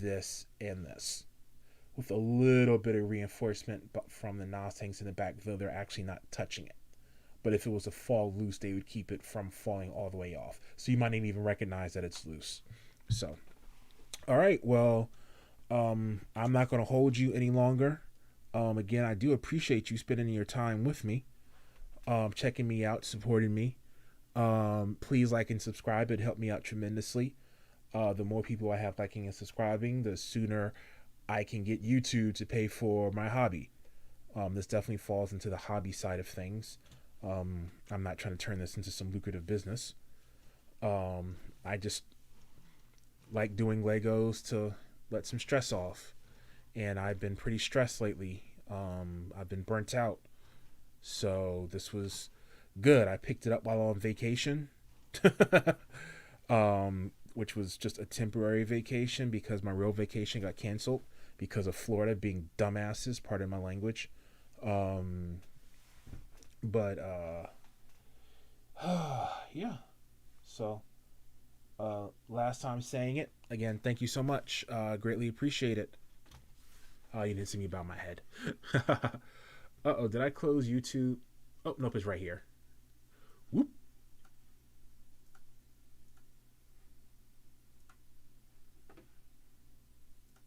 and this, with a little bit of reinforcement from the NOS tanks in the back, though they're actually not touching it. But if it was to fall loose, they would keep it from falling all the way off. So you might not even recognize that it's loose. So, all right, well, I'm not going to hold you any longer. Again, I do appreciate you spending your time with me, checking me out, supporting me. Please like and subscribe. It helped me out tremendously. The more people I have liking and subscribing, the sooner I can get YouTube to pay for my hobby. This definitely falls into the hobby side of things. I'm not trying to turn this into some lucrative business. I just like doing Legos to let some stress off. And I've been pretty stressed lately. I've been burnt out. So this was good. I picked it up while on vacation. Which was just a temporary vacation because my real vacation got canceled because of Florida being dumbasses, pardon my language. But yeah. So last time saying it again, thank you so much. Greatly appreciate it. You didn't see me bow my head. Uh-oh, did I close YouTube? Oh, nope, it's right here.